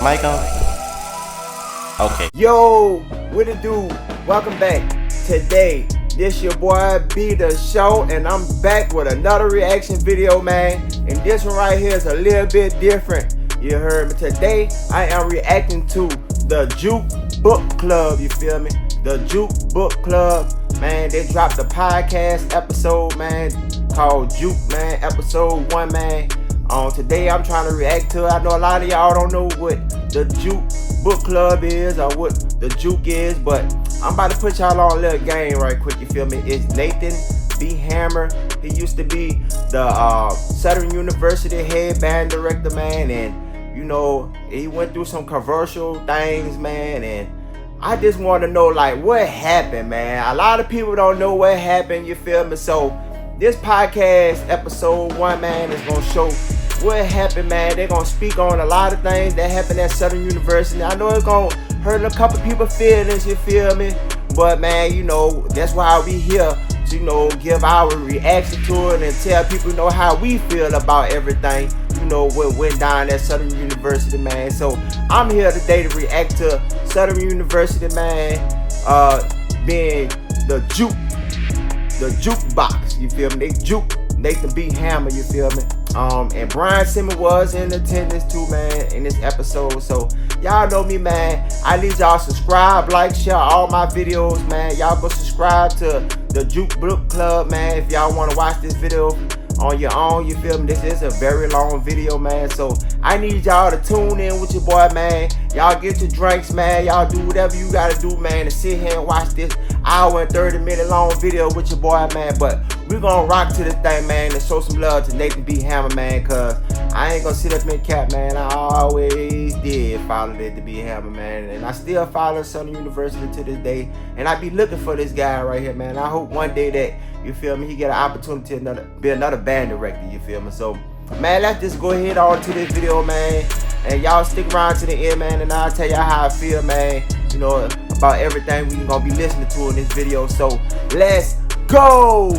Mic on? Okay. Yo, what it do? Welcome back. Today, this your boy B The Show, and I'm back with another reaction video, man. And this one right here is a little bit different. You heard me. Today, I am reacting to the Juked Book Club. You feel me? The Juked Book Club, man. They dropped a podcast episode, man, called Juke, man. Episode 1, man. Today I'm trying to react to it. I know a lot of y'all don't know what the Juke Book Club is or what the Juke is, but I'm about to put y'all on a little game right quick, you feel me? It's Nathan B. Hammer. He used to be the Southern University head band director, man, and you know, he went through some controversial things, man, and I just want to know, like, what happened, man. A lot of people don't know what happened, you feel me? So this podcast episode 1, man, is gonna show what happened, man. They're gonna speak on a lot of things that happened at Southern University. I know it's gonna hurt a couple people's feelings, you feel me? But man, you know, that's why we here to, you know, give our reaction to it and tell people, you know, how we feel about everything, you know, what went down at Southern University, man. So I'm here today to react to Southern University, man, being the jukebox, you feel me? They juke Nathan B. Hammer, you feel me? And Brian Simmons was in attendance too, man, in this episode. So y'all know me, man. I need y'all subscribe, like, share all my videos, man. Y'all go subscribe to the Juke Book Club, man, if y'all want to watch this video on your own, you feel me? This is a very long video, man. So I need y'all to tune in with your boy, man. Y'all get your drinks, man. Y'all do whatever you gotta do, man, to sit here and watch this hour and 30-minute long video with your boy, man. But we're gonna rock to this thing, man, and show some love to Nathan B. Hammer, man, cause I ain't gonna sit up in cap, man. I always did follow Nathan B. Hammer, man, and I still follow Southern University to this day. And I be looking for this guy right here, man. I hope one day that, you feel me, he get an opportunity to be another band director, you feel me? So, man, let's just go ahead on to this video, man. And y'all stick around to the end, man, and I'll tell y'all how I feel, man, you know, about everything we gonna be listening to in this video. So, let's go!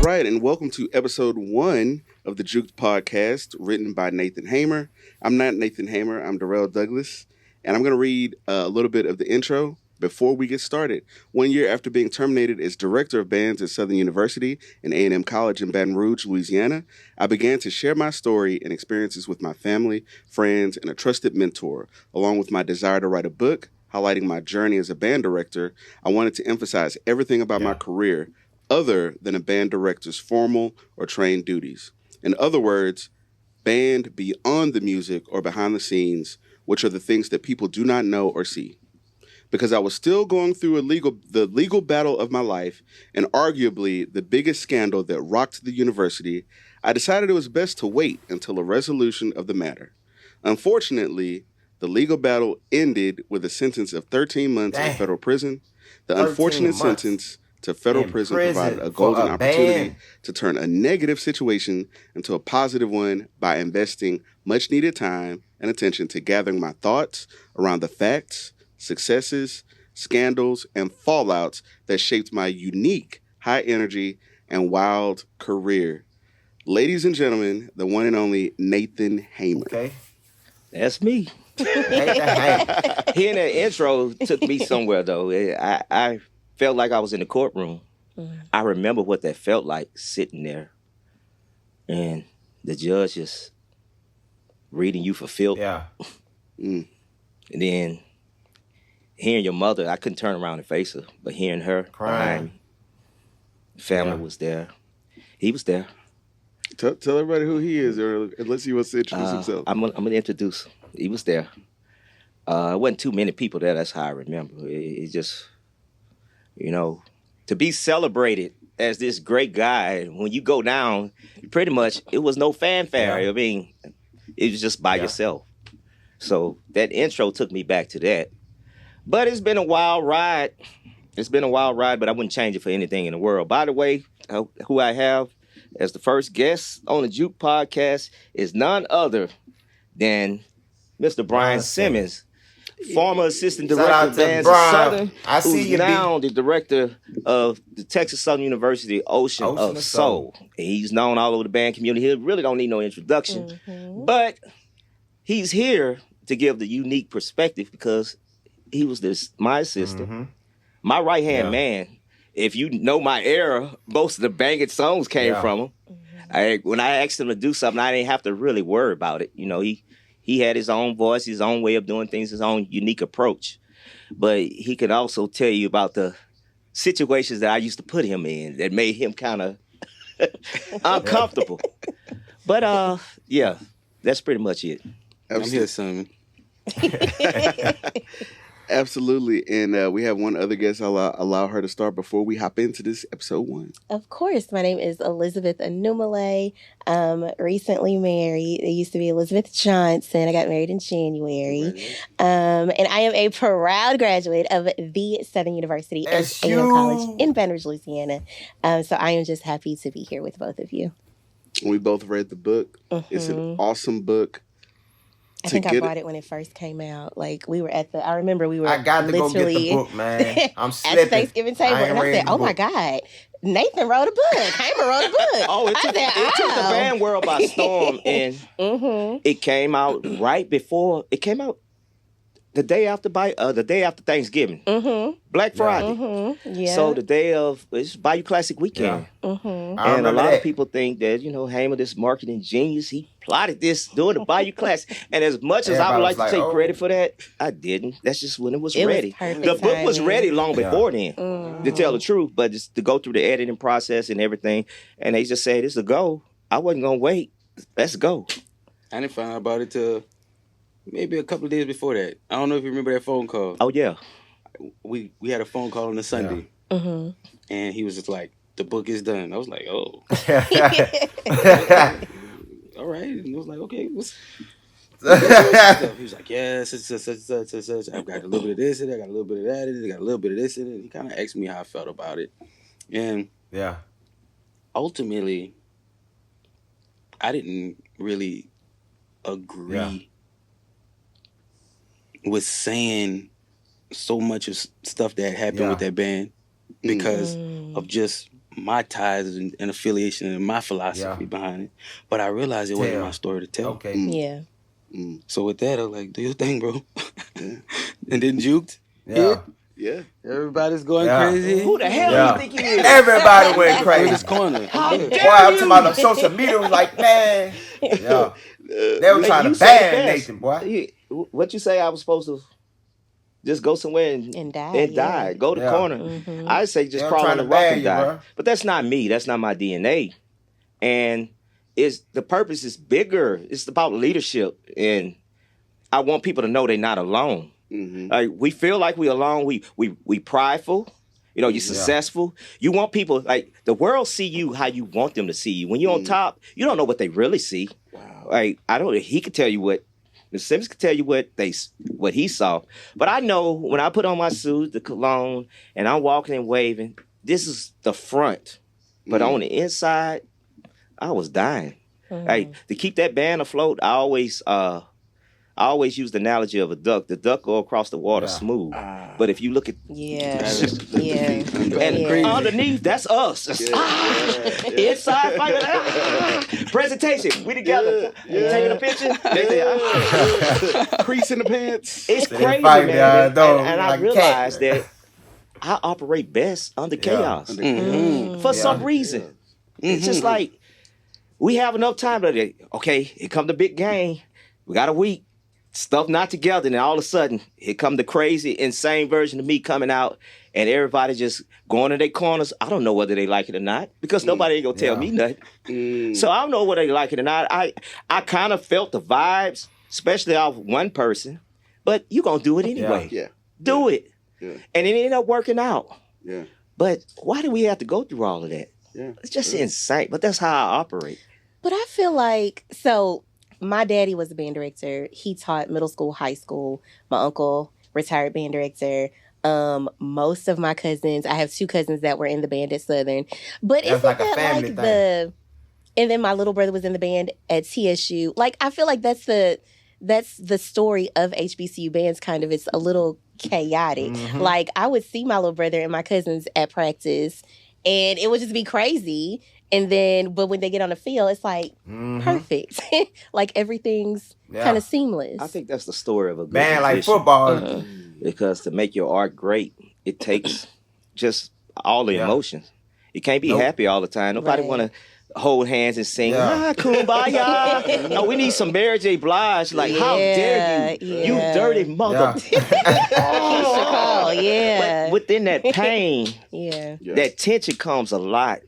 Right, and welcome to episode 1 of the Juked podcast, written by Nathan Hammer. I'm not Nathan Hammer, I'm Darrell Douglas, and I'm going to read a little bit of the intro before we get started. 1 year after being terminated as director of bands at Southern University and A&M College in Baton Rouge, Louisiana, I began to share my story and experiences with my family, friends, and a trusted mentor. Along with my desire to write a book, highlighting my journey as a band director, I wanted to emphasize everything about my career other than a band director's formal or trained duties. In other words, band beyond the music or behind the scenes, which are the things that people do not know or see. Because I was still going through the legal battle of my life and arguably the biggest scandal that rocked the university, I decided it was best to wait until a resolution of the matter. Unfortunately, the legal battle ended with a sentence of 13 months in federal prison. The unfortunate sentence to federal prison provided a golden opportunity to turn a negative situation into a positive one by investing much needed time and attention to gathering my thoughts around the facts, successes, scandals, and fallouts that shaped my unique, high energy, and wild career. Ladies and gentlemen, the one and only Nathan Hammer. Okay. That's me. Hearing that intro took me somewhere, though. I felt like I was in the courtroom. I remember what that felt like, sitting there and the judge just reading you for filth. Yeah. And then hearing your mother, I couldn't turn around and face her, but hearing her crying, family was there. He was there. Tell everybody who he is, or unless he wants to introduce himself. I'm gonna introduce him. He was there. It wasn't too many people there. That's how I remember. It just, you know, to be celebrated as this great guy, when you go down, pretty much, it was no fanfare. Yeah. I mean, it was just by yourself. So that intro took me back to that. But it's been a wild ride. It's been a wild ride, but I wouldn't change it for anything in the world. By the way, who I have as the first guest on the Juke podcast is none other than Mr. Brian Simmons. former assistant Shout director out of to bands of Brian. Southern, I see who's you, B. now the director of the Texas Southern University Ocean of Soul. And he's known all over the band community. He really don't need no introduction. But he's here to give the unique perspective because he was my assistant, my right-hand man. If you know my era, most of the banging songs came from him. When I asked him to do something, I didn't have to really worry about it. You know, he had his own voice, his own way of doing things, his own unique approach. But he could also tell you about the situations that I used to put him in that made him kind of uncomfortable. But yeah, that's pretty much it. I'm here, Simon. Absolutely. And we have one other guest. I'll allow her to start before we hop into this episode 1. Of course. My name is Elizabeth Anumale. Recently married. It used to be Elizabeth Johnson. I got married in January. And I am a proud graduate of the Southern University of A&M College in Baton Rouge, Louisiana. So I am just happy to be here with both of you. We both read the book. It's an awesome book. I think I bought it when it first came out. Like I remember we were I got to go get the book, man. I'm slipping. At the Thanksgiving table. And I said, oh my God, Nathan wrote a book. Hamer wrote a book. It took the band world by storm. And it came out right before, it came out the day after Thanksgiving. Black Friday. So the day of, it's Bayou Classic Weekend. And a lot of people think that, Hamer, this marketing genius, he plotted this during the Bayou Classic. And as much as I would like to take credit for that, I didn't. That's just when it was ready. The book was ready long before then, to tell the truth, but just to go through the editing process and everything. And they just said, it's a go. I wasn't going to wait. Let's go. I didn't find out about it till maybe a couple of days before that. I don't know if you remember that phone call. Oh, yeah. We had a phone call on a Sunday. And he was just like, the book is done. I was like, oh. All right. And I was like, okay. He was like, yes, I've got a little bit of this in it. I got a little bit of that in it. I got a little bit of this in it. He kind of asked me how I felt about it. And ultimately, I didn't really agree with saying so much of stuff that happened with that band because of just my ties and affiliation and my philosophy behind it. But I realized it wasn't my story to tell. So with that, I was like, do your thing, bro. And then Juked. Yeah. Everybody's going crazy. Who the hell do you think he is? Everybody went crazy. In this corner. Boy, I'm talking about on social media. Was like, man. They were trying to ban Nathan, boy. What you say I was supposed to just go somewhere and die. Go to the corner. I say just crawl on the rock and die. Bro. But that's not me. That's not my DNA. And the purpose is bigger. It's about leadership. And I want people to know they're not alone. Like we feel like we're alone. We prideful. You're successful. You want people, like, the world see you how you want them to see you. When you're on top, you don't know what they really see. Wow. Like, he could tell you Mr. Simmons could tell you what he saw. But I know when I put on my suit, the cologne, and I'm walking and waving, this is the front. But on the inside, I was dying. Like, to keep that band afloat, I always use the analogy of a duck. The duck go across the water smooth. But if you look at... And underneath, that's us. Inside, presentation. We together. Taking a picture. Crease in the pants. It's crazy, man. And I realized that I operate best under chaos. For some reason. It's just like, we have enough time today. Okay, here come the big game. We got a week. Stuff not together, and all of a sudden, here come the crazy, insane version of me coming out, and everybody just going to their corners. I don't know whether they like it or not, because nobody ain't gonna tell me nothing. So I don't know whether they like it or not. I kind of felt the vibes, especially off one person, but you gonna do it anyway. Do it. And it ended up working out. But why do we have to go through all of that? It's just insane, but that's how I operate. But I feel like, my daddy was a band director. He taught middle school, high school. My uncle, retired band director. Most of my cousins, I have 2 cousins that were in the band at Southern. But it's like a family thing. And then my little brother was in the band at TSU. Like, I feel like that's that's the story of HBCU bands. Kind of, it's a little chaotic. Like I would see my little brother and my cousins at practice, and it would just be crazy. And then, but when they get on the field, it's like perfect. Like everything's kind of seamless. I think that's the story of a good band like musician. football. Because to make your art great, it takes just all the emotions. You can't be happy all the time. Nobody want to hold hands and sing, kumbaya. No, we need some Mary J. Blige. Like, how dare you? You dirty mother. But within that pain, that tension comes a lot.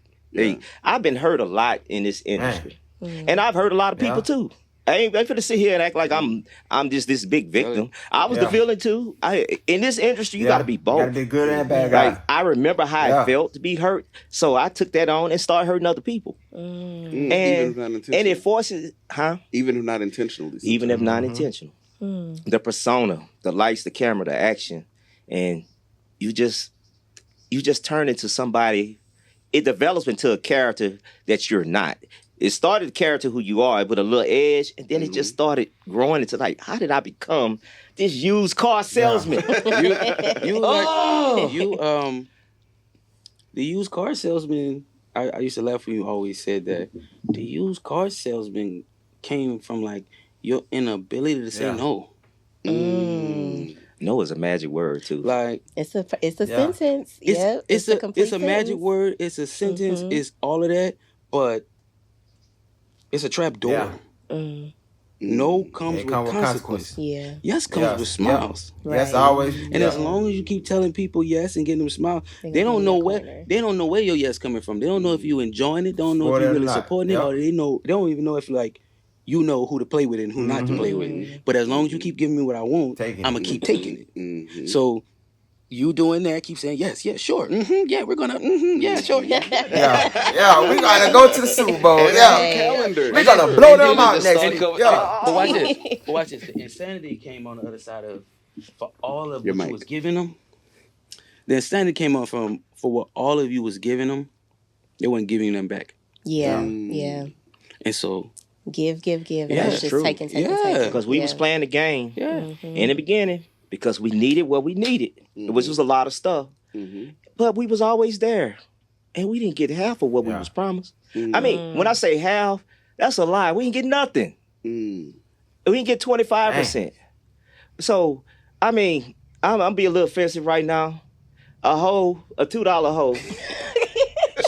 I've been hurt a lot in this industry. And I've hurt a lot of people too. I ain't finna sit here and act like I'm just this big victim. I was the villain too. In this industry, you gotta be both. Gotta be good and bad guy. Like, I remember how it felt to be hurt, so I took that on and started hurting other people. Even if not intentional. And it forces, Even if not intentionally. Even if not intentional. The persona, the lights, the camera, the action, and you just turn into somebody. It develops into a character that you're not. It started the character who you are with a little edge, and then it just started growing into like, how did I become this used car salesman? The used car salesman, I used to laugh when you always said that. The used car salesman came from like your inability to say no. No is a magic word too. Like it's a sentence. It's a magic word. It's a sentence. It's all of that, but it's a trap door. No comes with consequences. Yes comes with smiles. Right. Yes, always. And as long as you keep telling people yes and getting them smiles, they don't know where your yes coming from. They don't know if you enjoying it. They don't know if you really supporting it, or they don't even know if like you know who to play with and who not to play with. But as long as you keep giving me what I want, I'm gonna keep taking it. So you doing that, keep saying yes, sure, yeah, we're gonna, yeah, sure, yeah, we gotta go to the Super Bowl, we're gonna blow them out next week, But watch this. The insanity came on the other side of for all of what you was giving them. The insanity came on for what all of you was giving them. They weren't giving them back. And so give, and that's just taking. Because we was playing the game in the beginning. Because we needed what we needed, which was a lot of stuff. But we was always there. And we didn't get half of what we was promised. I mean, when I say half, that's a lie. We didn't get nothing. We didn't get 25%. So, I mean, I'm being a little offensive right now. A $2 hoe,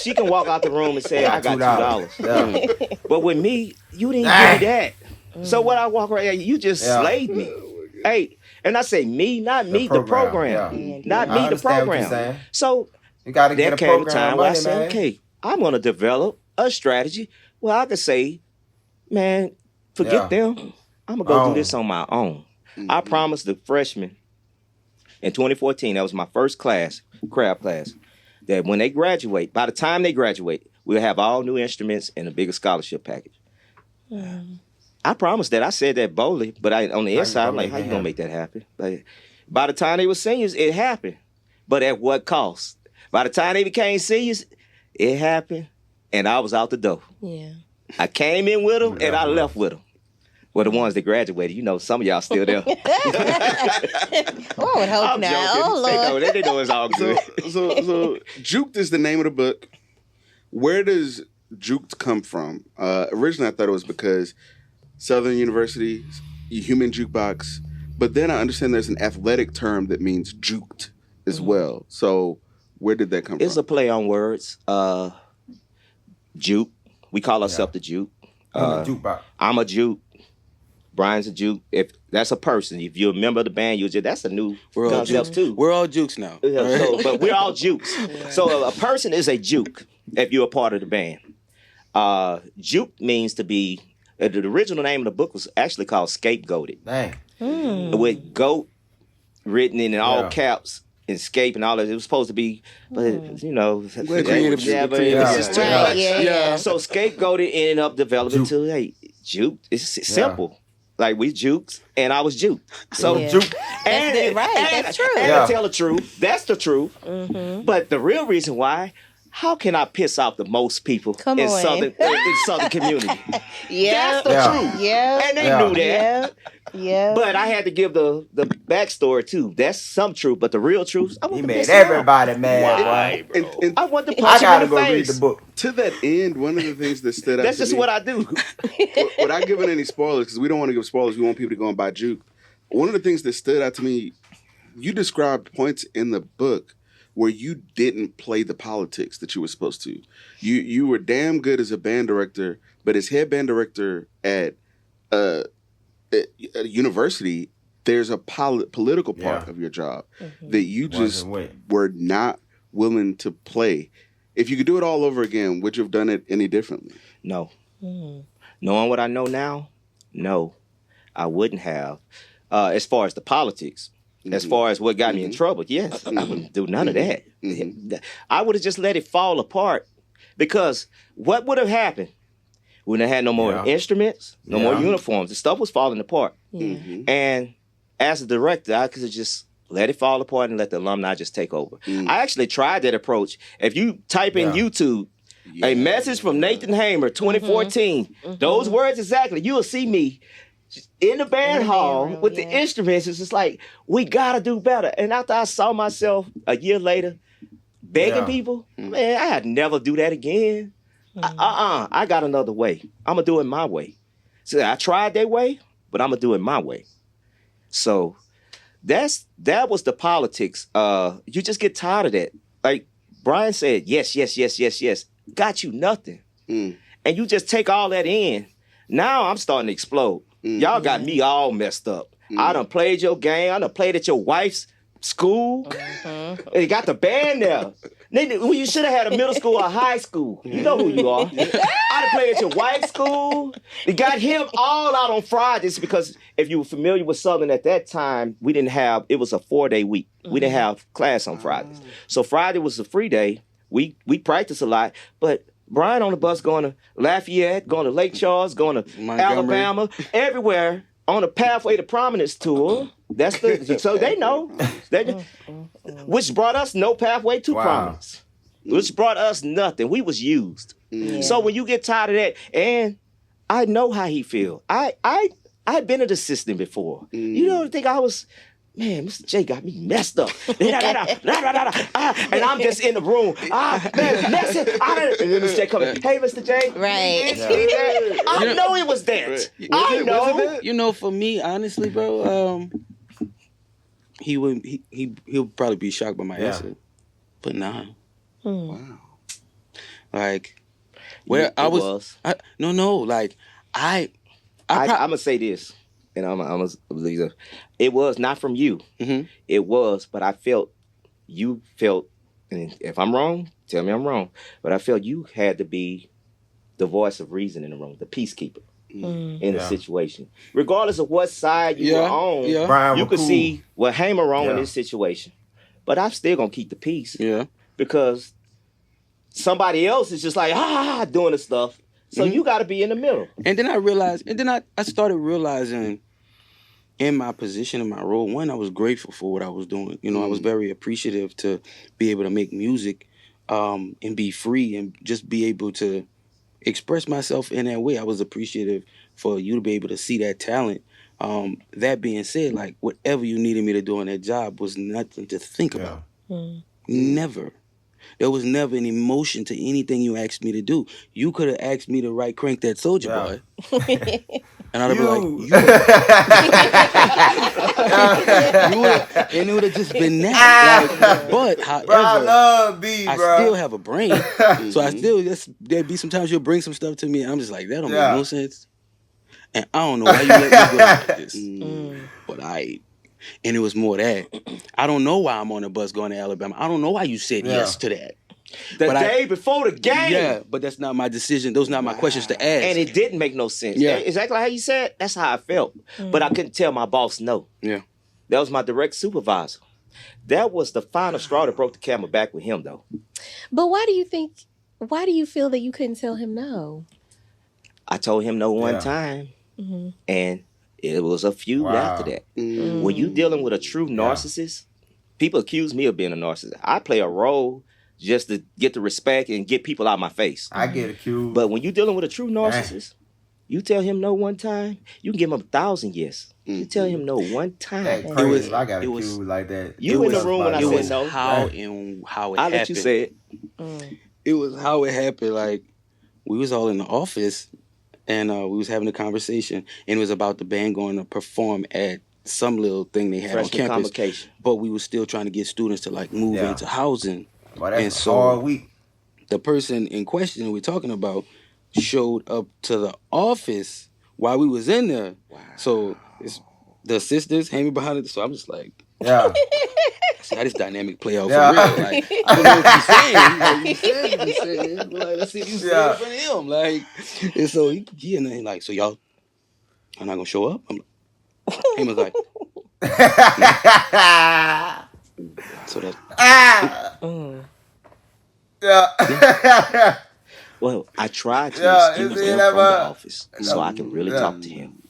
she can walk out the room and say, I got $2. But with me, you didn't give me that. So when I walk around, you just slayed me. Hey, and I say me, not me, the program. Not me, the program. So you gotta get there a came a time where I money, said, okay, I'm going to develop a strategy where I could say, man, forget them. I'm going to go do this on my own. I promised the freshmen in 2014, that was my first class, craft class, that when they graduate, by the time they graduate, we'll have all new instruments and a bigger scholarship package. I promised that. I said that boldly, but on the inside, I'm like, how you gonna make that happen? Like, by the time they were seniors, it happened. But at what cost? By the time they became seniors, it happened, and I was out the door. I came in with them, and I left with them. Well, the ones that graduated, some of y'all still there. I would hope not. Oh, Lord. They know it's all good. So Juked is the name of the book. Where does Juked come from? Originally, I thought it was because Southern University, human jukebox. But then I understand there's an athletic term that means juked as well. So where did that come from? It's a play on words. Juke. We call ourselves the Juke. I'm a Juke. Brian's a Juke. If that's a person, if you remember the band, that's a new concept too. We're all Jukes now. But we're all Jukes. So a person is a Juke if you're a part of the band. Juke means to be. The original name of the book was actually called Scapegoated. With goat written in all caps, escape and all that. It was supposed to be, but it's just too much. So Scapegoated ended up developing to Juke. It's simple. Like we Jukes and I was Juke. So Juke. That's true. And to tell the truth, that's the truth. But the real reason why, how can I piss off the most people in Southern community? That's the truth. And they knew that. Yeah. But I had to give the backstory too. That's some truth, but the real truth, I want He to made piss him off. everybody mad, Why, boy. bro? I want to I punch him gotta in the go face. read the book. To that end, one of the things that stood out That's to just me, what I do. without giving any spoilers, because we don't want to give spoilers, we want people to go and buy Juke. One of the things that stood out to me, you described points in the book where you didn't play the politics that you were supposed to. You were damn good as a band director, but as head band director at a university, there's a political part of your job that you just were not willing to play. If you could do it all over again, would you have done it any differently? No. Knowing what I know now, no, I wouldn't have. As far as the politics, as far as what got me in trouble, yes, I wouldn't do none of that. I would have just let it fall apart, because what would have happened? We wouldn't have had no more instruments, no more uniforms. The stuff was falling apart. And as a director, I could have just let it fall apart and let the alumni just take over. I actually tried that approach. If you type in YouTube, a message from Nathan Hamer, 2014, those words exactly, you will see me in the band hall with the instruments. It's just like, we got to do better. And after I saw myself a year later begging people, man, I had never do that again. I got another way. I'm going to do it my way. So I tried that way, but I'm going to do it my way. So that was the politics. You just get tired of that. Like Brian said, yes. Got you nothing. And you just take all that in. Now I'm starting to explode. Y'all got me all messed up. I done played your game. I done played at your wife's school. And you got the band there. Well, you should have had a middle school or high school. You know who you are. I done played at your wife's school. You got him all out on Fridays, because if you were familiar with Southern at that time, it was a 4-day week. We didn't have class on Fridays. So Friday was a free day. We practiced a lot, but Brian on the bus going to Lafayette, going to Lake Charles, going to Montgomery, Alabama, everywhere on a Pathway to Prominence tour. So they know. Which brought us no pathway to prominence. Which brought us nothing. We was used. So when you get tired of that, and I know how he feel. I've been an assistant before. You don't think I was... Man, Mr. J got me messed up. And I'm just in the room. Man, that's it. And then Mr. J coming, hey, Mr. J. Right. I know it was that. I know. You know, for me, honestly, bro, he'll probably be shocked by my answer. But nah. Wow. Like, where I was. I'm going to say this. And I'm a believer. It was not from you. It was, but I felt, and if I'm wrong, tell me I'm wrong, but I felt you had to be the voice of reason in the room, the peacekeeper in the situation. Regardless of what side you were on, you could see what Hamer wrong in this situation. But I'm still going to keep the peace. Yeah. Because somebody else is just like, doing the stuff. So you got to be in the middle. And then I started realizing in my position, in my role, one, I was grateful for what I was doing. You know, I was very appreciative to be able to make music and be free and just be able to express myself in that way. I was appreciative for you to be able to see that talent. That being said, like, whatever you needed me to do on that job was nothing to think about. Never. There was never an emotion to anything you asked me to do. You could have asked me to write Crank That Soldier Boy. And I'd have been like, and it would have just been that. But however, bro, I love B, I bro. still have a brain. So there'd be sometimes you'll bring some stuff to me and I'm just like, that don't make no sense. And I don't know why you let me go like this. But and it was more that. I don't know why I'm on a bus going to Alabama. I don't know why you said yes to that. The day before the game. Yeah, but that's not my decision. Those are not my questions to ask. And it didn't make no sense. Yeah. Exactly how you said, that's how I felt. But I couldn't tell my boss no. Yeah. That was my direct supervisor. That was the final straw that broke the camel back with him, though. But why do you feel that you couldn't tell him no? I told him no one time. And it was a few after that. When you dealing with a true narcissist, people accuse me of being a narcissist. I play a role just to get the respect and get people out of my face. I get accused. But when you're dealing with a true narcissist, You tell him no one time, you can give him 1,000 yes. You tell him no one time. That's crazy. I got a cue like that. You in the room when I said no. How and how it I'll happened. let you say it. It was how it happened. Like, we was all in the office, and we was having a conversation, and it was about the band going to perform at some little thing they had on campus. Convocation. But we were still trying to get students to like move into housing. Well, that's and so all week. The person in question we're talking about showed up to the office while we was in there. Wow. So the assistants hanging behind it. So I'm just like, yeah. See how this dynamic play out for real. Like, I don't know what you're saying. Like, you saying. Like, let's see if you say it in front of him. Like, and so he and then like, so y'all are not gonna show up? I'm like, he was like, so that. Yeah. Well, I tried to excuse him from the office so I can really talk to him.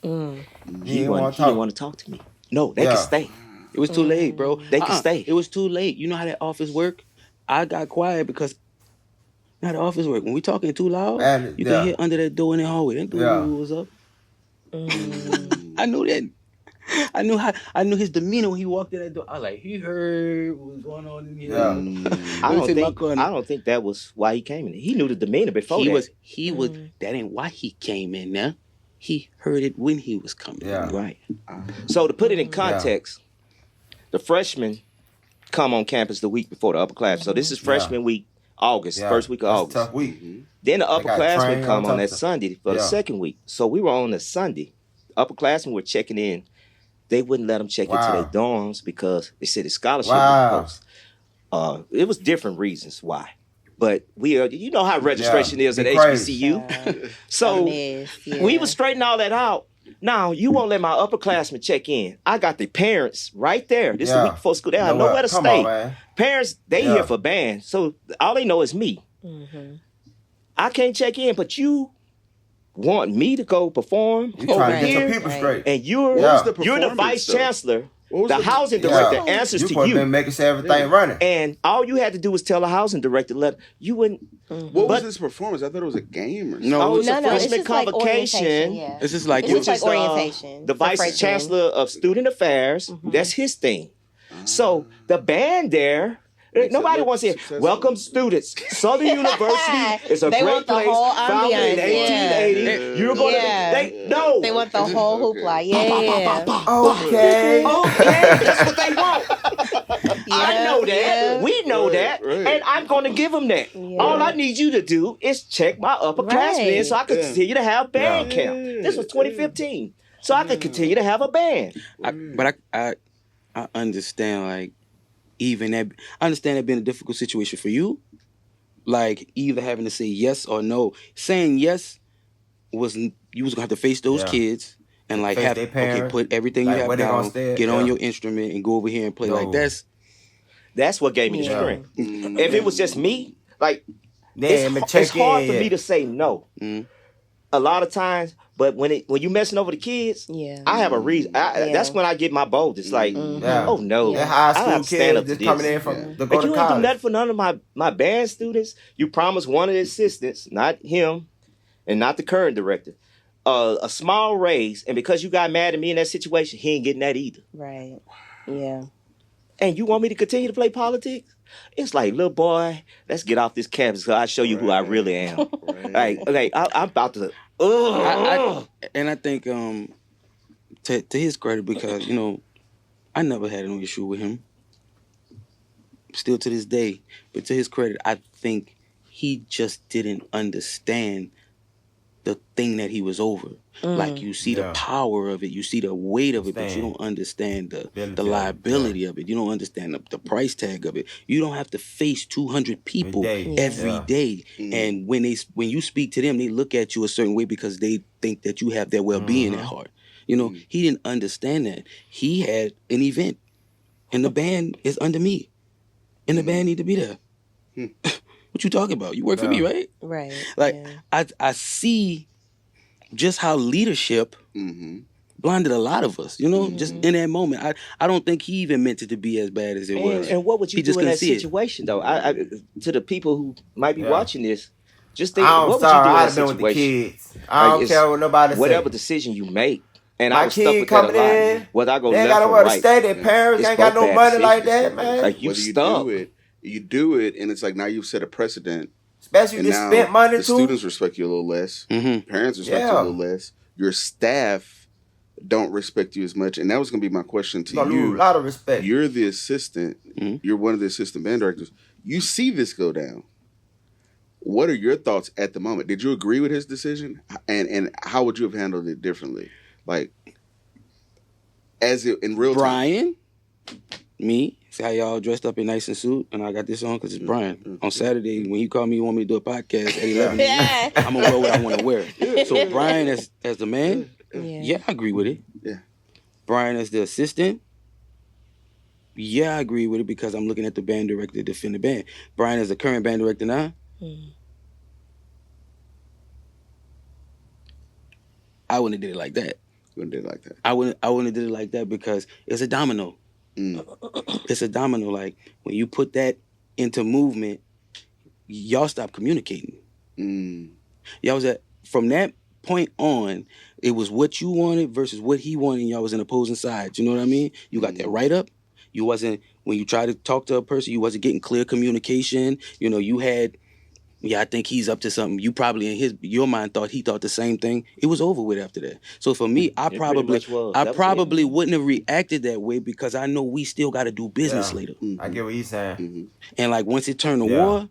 He didn't want to talk to me. No, they can stay. It was too late, bro. They can stay. It was too late. You know how that office work? I got quiet because how the office work. When we talking too loud, you can hear under that door in the hallway. That door was up. I knew that. I knew his demeanor when he walked in that door. I was like, he heard what was going on in here. I don't think that was why he came in. He knew the demeanor before that. He was. That ain't why he came in there. He heard it when he was coming. Yeah. Right. So to put it in context, the freshmen come on campus the week before the upper class. So this is freshman week, August, first week of August. Tough week. Then the upperclassmen come on that Sunday for the second week. So we were on the Sunday. Upperclassmen were checking in. They wouldn't let them check into their dorms because they said the scholarship was post. It was different reasons why. But you know how registration is at HBCU. So we was straightening all that out. Now, you won't let my upperclassmen check in. I got the parents right there. This is the week before school. They have nowhere to stay. Parents, they here for band. So all they know is me. I can't check in, but you want me to go perform over here, and you're the vice chancellor. The housing director answers to you. You've been making sure everything running. And all you had to do was tell the housing director, you wouldn't. What was this performance? I thought it was a game or something. No, it's a freshman convocation. It's just like orientation. The vice chancellor of student affairs, that's his thing. So the band there, nobody wants to hear, welcome students. Southern University is a great place. Founded in 1880. You're going to, They want the whole hoopla. Yeah. Okay. That's what they want. I know that. We know that. And I'm going to give them that. All I need you to do is check my upperclassmen in so I can continue to have band camp. This was 2015. So I could continue to have a band. But I understand, like, even that, I understand that being a difficult situation for you, like either having to say yes or no. Saying yes you was gonna have to face those kids and like put everything you have down, get on your instrument and go over here and play. Like that's what gave me the strength. If it was just me, like it's hard for me to say no. A lot of times, but when you messing over the kids, I have a reason. That's when I get my boldness. Like, oh no, high school kids just coming in from the but you ain't do nothing for none of my band students. You promised one of the assistants, not him, and not the current director, a small raise, and because you got mad at me in that situation, he ain't getting that either. Right. Yeah. And you want me to continue to play politics? It's like, little boy, let's get off this campus because I'll show you who I really am. Like, I'm about to. And I think, to his credit, because I never had an issue with him. Still to this day, but to his credit, I think he just didn't understand the thing that he was over. Like, you see the power of it, you see the weight of it, but you don't understand the liability of it. You don't understand the price tag of it. You don't have to face 200 people every day. And when you speak to them, they look at you a certain way because they think that you have their well-being at heart. He didn't understand that. He had an event, and the band is under me, and the band need to be there. What you talking about? You work for me, right? Right. Like, I see just how leadership blinded a lot of us, just in that moment. I don't think he even meant it to be as bad as it was. And what would you do in that situation, though? To the people who might be watching this, Just think, what would you do in that I'd been with the situation? kids. I don't care what nobody say. Whatever decision you make. And My I was stuck kid with that a coming lot. in, Whether I go they ain't left got or nowhere to right. stay. Their parents It's ain't got both no bad money like decisions. that, man. Like you Whether stuck. you do it, and it's like now you've set a precedent. Especially And you get now spent money the too. students respect you a little less. Mm-hmm. Parents respect you a little less. Your staff don't respect you as much. And that was going to be my question to you. A lot of respect. You're the assistant. Mm-hmm. You're one of the assistant band directors. You see this go down. What are your thoughts at the moment? Did you agree with his decision? And how would you have handled it differently? Like, as it in real time. Brian, me, see how y'all dressed up in nice and suit, and I got this on because it's Brian. On Saturday, when you call me, you want me to do a podcast at 11, I'm going to wear what I want to wear. So Brian as the man, yeah, I agree with it. Yeah. Brian as the assistant, yeah, I agree with it because I'm looking at the band director to defend the band. Brian as the current band director now, I wouldn't have did it like that. You wouldn't have did it like that. I wouldn't have did it like that because it's a domino. It's a domino. Like when you put that into movement, y'all stop communicating. Y'all was from that point on, it was what you wanted versus what he wanted, and y'all was in opposing sides. You know what I mean? You got that right up. You wasn't, when you try to talk to a person, you wasn't getting clear communication. You know, you had, I think he's up to something. You probably in your mind thought he thought the same thing. It was over with after that. So for me, I probably wouldn't have reacted that way because I know we still got to do business later. I get what you're saying. And like once it turned to war,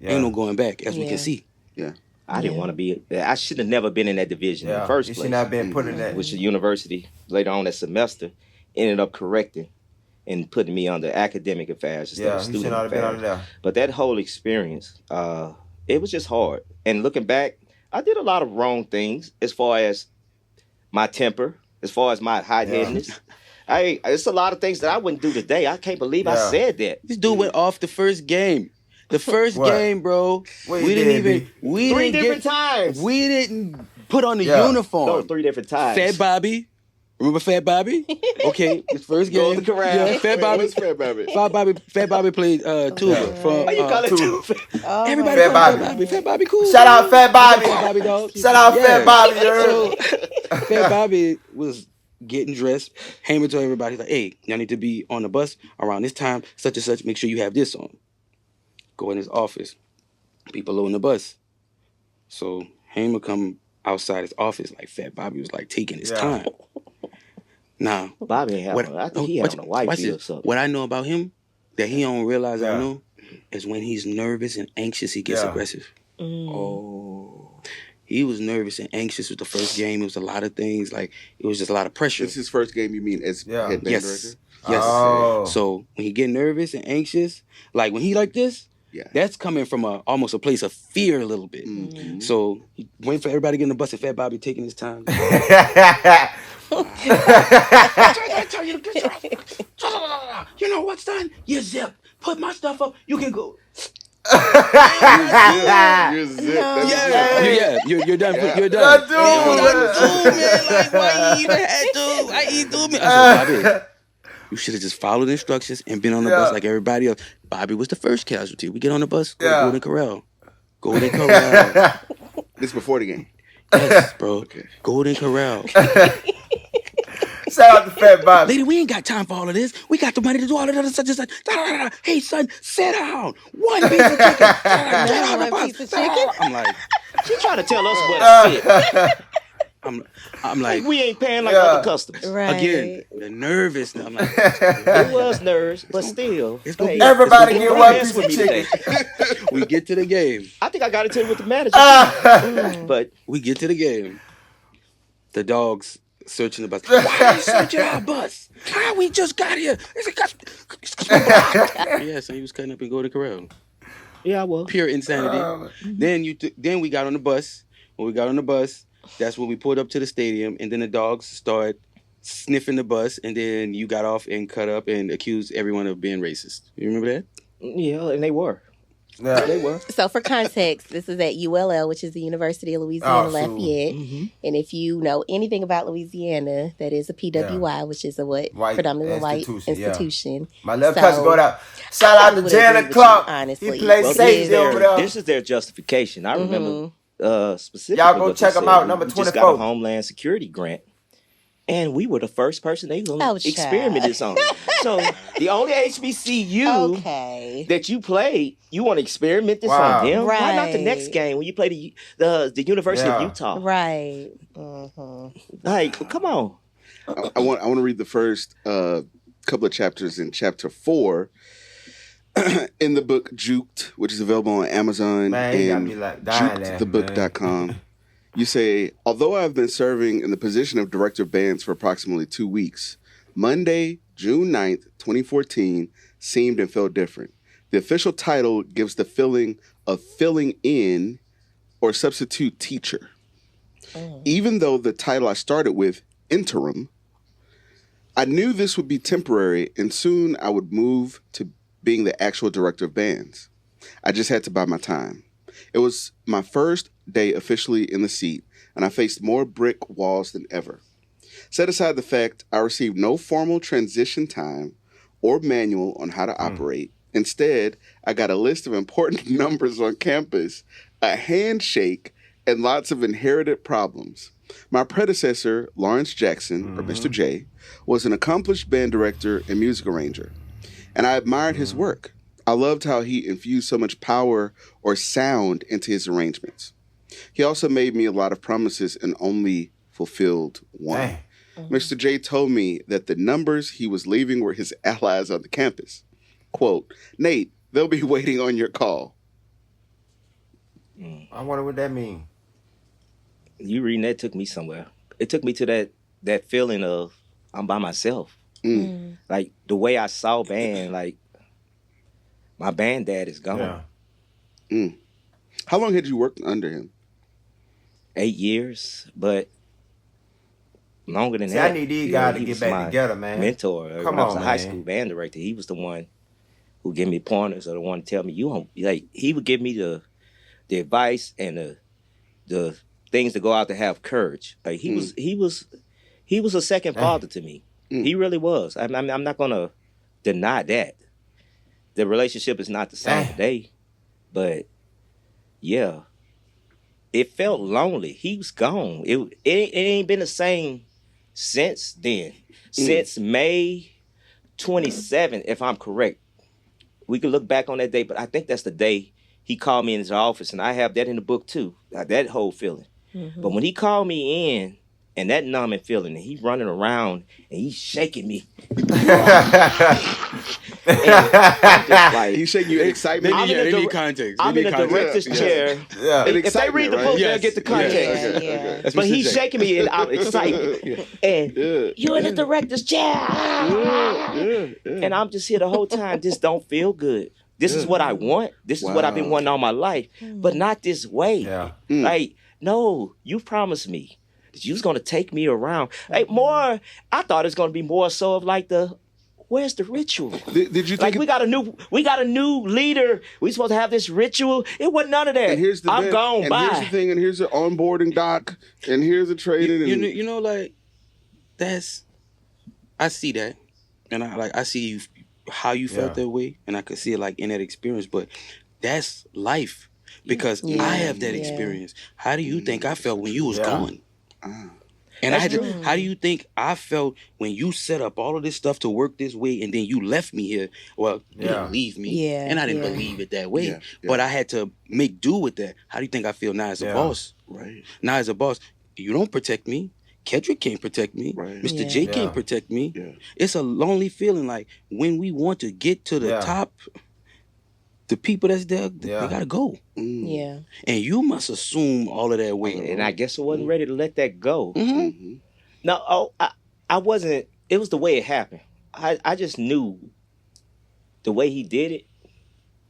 ain't no going back, as we can see. I didn't want to be. I should have never been in that division in the first place. You should not have been put in that. Which the university later on that semester ended up correcting and putting me under academic affairs instead of student affairs. But that whole experience, it was just hard. And looking back, I did a lot of wrong things as far as my temper, as far as my hot-headedness. It's a lot of things that I wouldn't do today. I can't believe I said that. This dude went off the first game. The first game, bro. We didn't three different times. We didn't put on the uniform. No, 3 different times. Fat Bobby. Remember Fat Bobby? Okay, his first game. Go to the corral. Yeah, Fat Bobby. What's Fat Bobby? Fat Bobby played tuba. From, Why you call it tuba? Everybody Fat called Bobby. Fat Bobby cool. Shout out Fat Bobby. Fat Bobby, dog. Shout out Fat Bobby. So, Fat Bobby was getting dressed. Hamer told everybody, he's like, hey, y'all need to be on the bus around this time, such and such. Make sure you have this on. Go in his office. People loading the bus. So Hamer come outside his office like Fat Bobby was like taking his time. Now, Bobby ain't having. I think he having a wife or something. What I know about him that he don't realize I know is when he's nervous and anxious, he gets aggressive. He was nervous and anxious with the first game. It was a lot of things. Like it was just a lot of pressure. This is his first game. You mean as head band director? Yes. Oh. So when he get nervous and anxious, like when he like this, that's coming from almost a place of fear a little bit. So he waiting for everybody to get in the bus and Fat Bobby taking his time. You know what's done? You zip. Put my stuff up. You can go. You're zipped. You're done. Yeah. You're done. Dude, man. Like, why you even had to? Why you do me? I said, Bobby, you should have just followed instructions and been on the bus like everybody else. Bobby was the first casualty. We get on the bus, go to Golden Corral. Golden Corral. This before the game. Yes, bro. Okay. Golden Corral. Shout out to Fat Bobby. Lady, we ain't got time for all of this. We got the money to do all of that such and such. Hey, son, sit down. One piece of chicken. One piece of chicken? I'm like, She trying to tell us what to sit. I'm like, We ain't paying like other customers. Right. again, the nervousness. I'm like, It was nerves, but still. it's gonna be Everybody Don't get one mess piece with of me chicken. today. we get to the game. I think I got into it with the manager. But We get to the game. The dogs searching the bus. Why are you searching our bus? How we just got here? Yeah, so he was cutting up and going to Corral. yeah, I was. Pure insanity. Then we got on the bus. When we got on the bus, that's when we pulled up to the stadium, and then the dogs started sniffing the bus, and then you got off and cut up and accused everyone of being racist. You remember that? Yeah, and they were. Yeah. They were. So for context, this is at ULL, which is the University of Louisiana Lafayette. Mm-hmm. And if you know anything about Louisiana, that is a PWI, which is a predominantly white institution. My little cousin go out. Shout out to Janet Clark. Clark. Honestly, He plays safety over there. This is their justification. I remember specifically. Y'all go check them out. Number 24. Just got a Homeland Security grant. And we were the first person they experimented on. So the only HBCU that you played, you want to experiment this on them? Right. Why not the next game when you play the University of Utah? Right. Like, come on. I want to read the first couple of chapters in chapter 4 in the book Juked, which is available on Amazon and jukethebook.com. You say, although I've been serving in the position of director of bands for approximately 2 weeks, Monday, June 9th, 2014, seemed and felt different. The official title gives the feeling of filling in or substitute teacher. Even though the title I started with, interim, I knew this would be temporary and soon I would move to being the actual director of bands. I just had to buy my time. It was my first day officially in the seat, and I faced more brick walls than ever. Set aside the fact I received no formal transition time or manual on how to operate. Instead, I got a list of important numbers on campus, a handshake, and lots of inherited problems. My predecessor, Lawrence Jackson, or Mr. J, was an accomplished band director and music arranger, and I admired his work. I loved how he infused so much power or sound into his arrangements. He also made me a lot of promises and only fulfilled one. Mr. J told me that the numbers he was leaving were his allies on the campus. Quote, Nate, they'll be waiting on your call. I wonder what that means. You reading that took me somewhere. It took me to that feeling of I'm by myself. Like the way I saw band, like, my band dad is gone. How long had you worked under him? 8 years, but longer than that. I need these guys to get back together, man. Mentor. When I was a high school band director, he was the one who gave me pointers or the one to tell me he would give me the advice and the things to go out to have courage. Like he was a second father to me. He really was. I'm not gonna deny that. The relationship is not the same today, but yeah, it felt lonely. He was gone. It ain't been the same since then. Since May 27th, if I'm correct. We can look back on that day, but I think that's the day he called me in his office, and I have that in the book too, that whole feeling. But when he called me in, and that numbing feeling, and he's running around, and he's shaking me. And I'm just like, He's shaking you in excitement. They need context. I'm in the director's chair. If they read the book, they'll get the context. But he's shaking me, and I'm excited. And you're in the director's chair. And I'm just here the whole time. This don't feel good. This is what I want. This is what I've been wanting all my life. But not this way. Like, no, you promised me that you was going to take me around. Like, more, I thought it's going to be more so of like where's the ritual? Did you think like we got a new leader. We supposed to have this ritual. It wasn't none of that. And here's the I'm gone. Bye. Here's the thing. And here's the onboarding doc. And here's the training. You know, like I see that, and I see how you felt that way, and I could see it like in that experience. But that's life because I have that experience. How do you think I felt when you was gone? And how do you think I felt when you set up all of this stuff to work this way and then you left me here? Well, you didn't leave me. And I didn't believe it that way. But I had to make do with that. How do you think I feel now as a boss? Right. Now as a boss, you don't protect me. Kedrick can't protect me. Right. Mr. J can't protect me. Yeah. It's a lonely feeling. Like when we want to get to the top, the people that's there, they gotta go. Yeah. And you must assume all of that weight. And I guess I wasn't ready to let that go. No, I wasn't. It was the way it happened. I just knew the way he did it.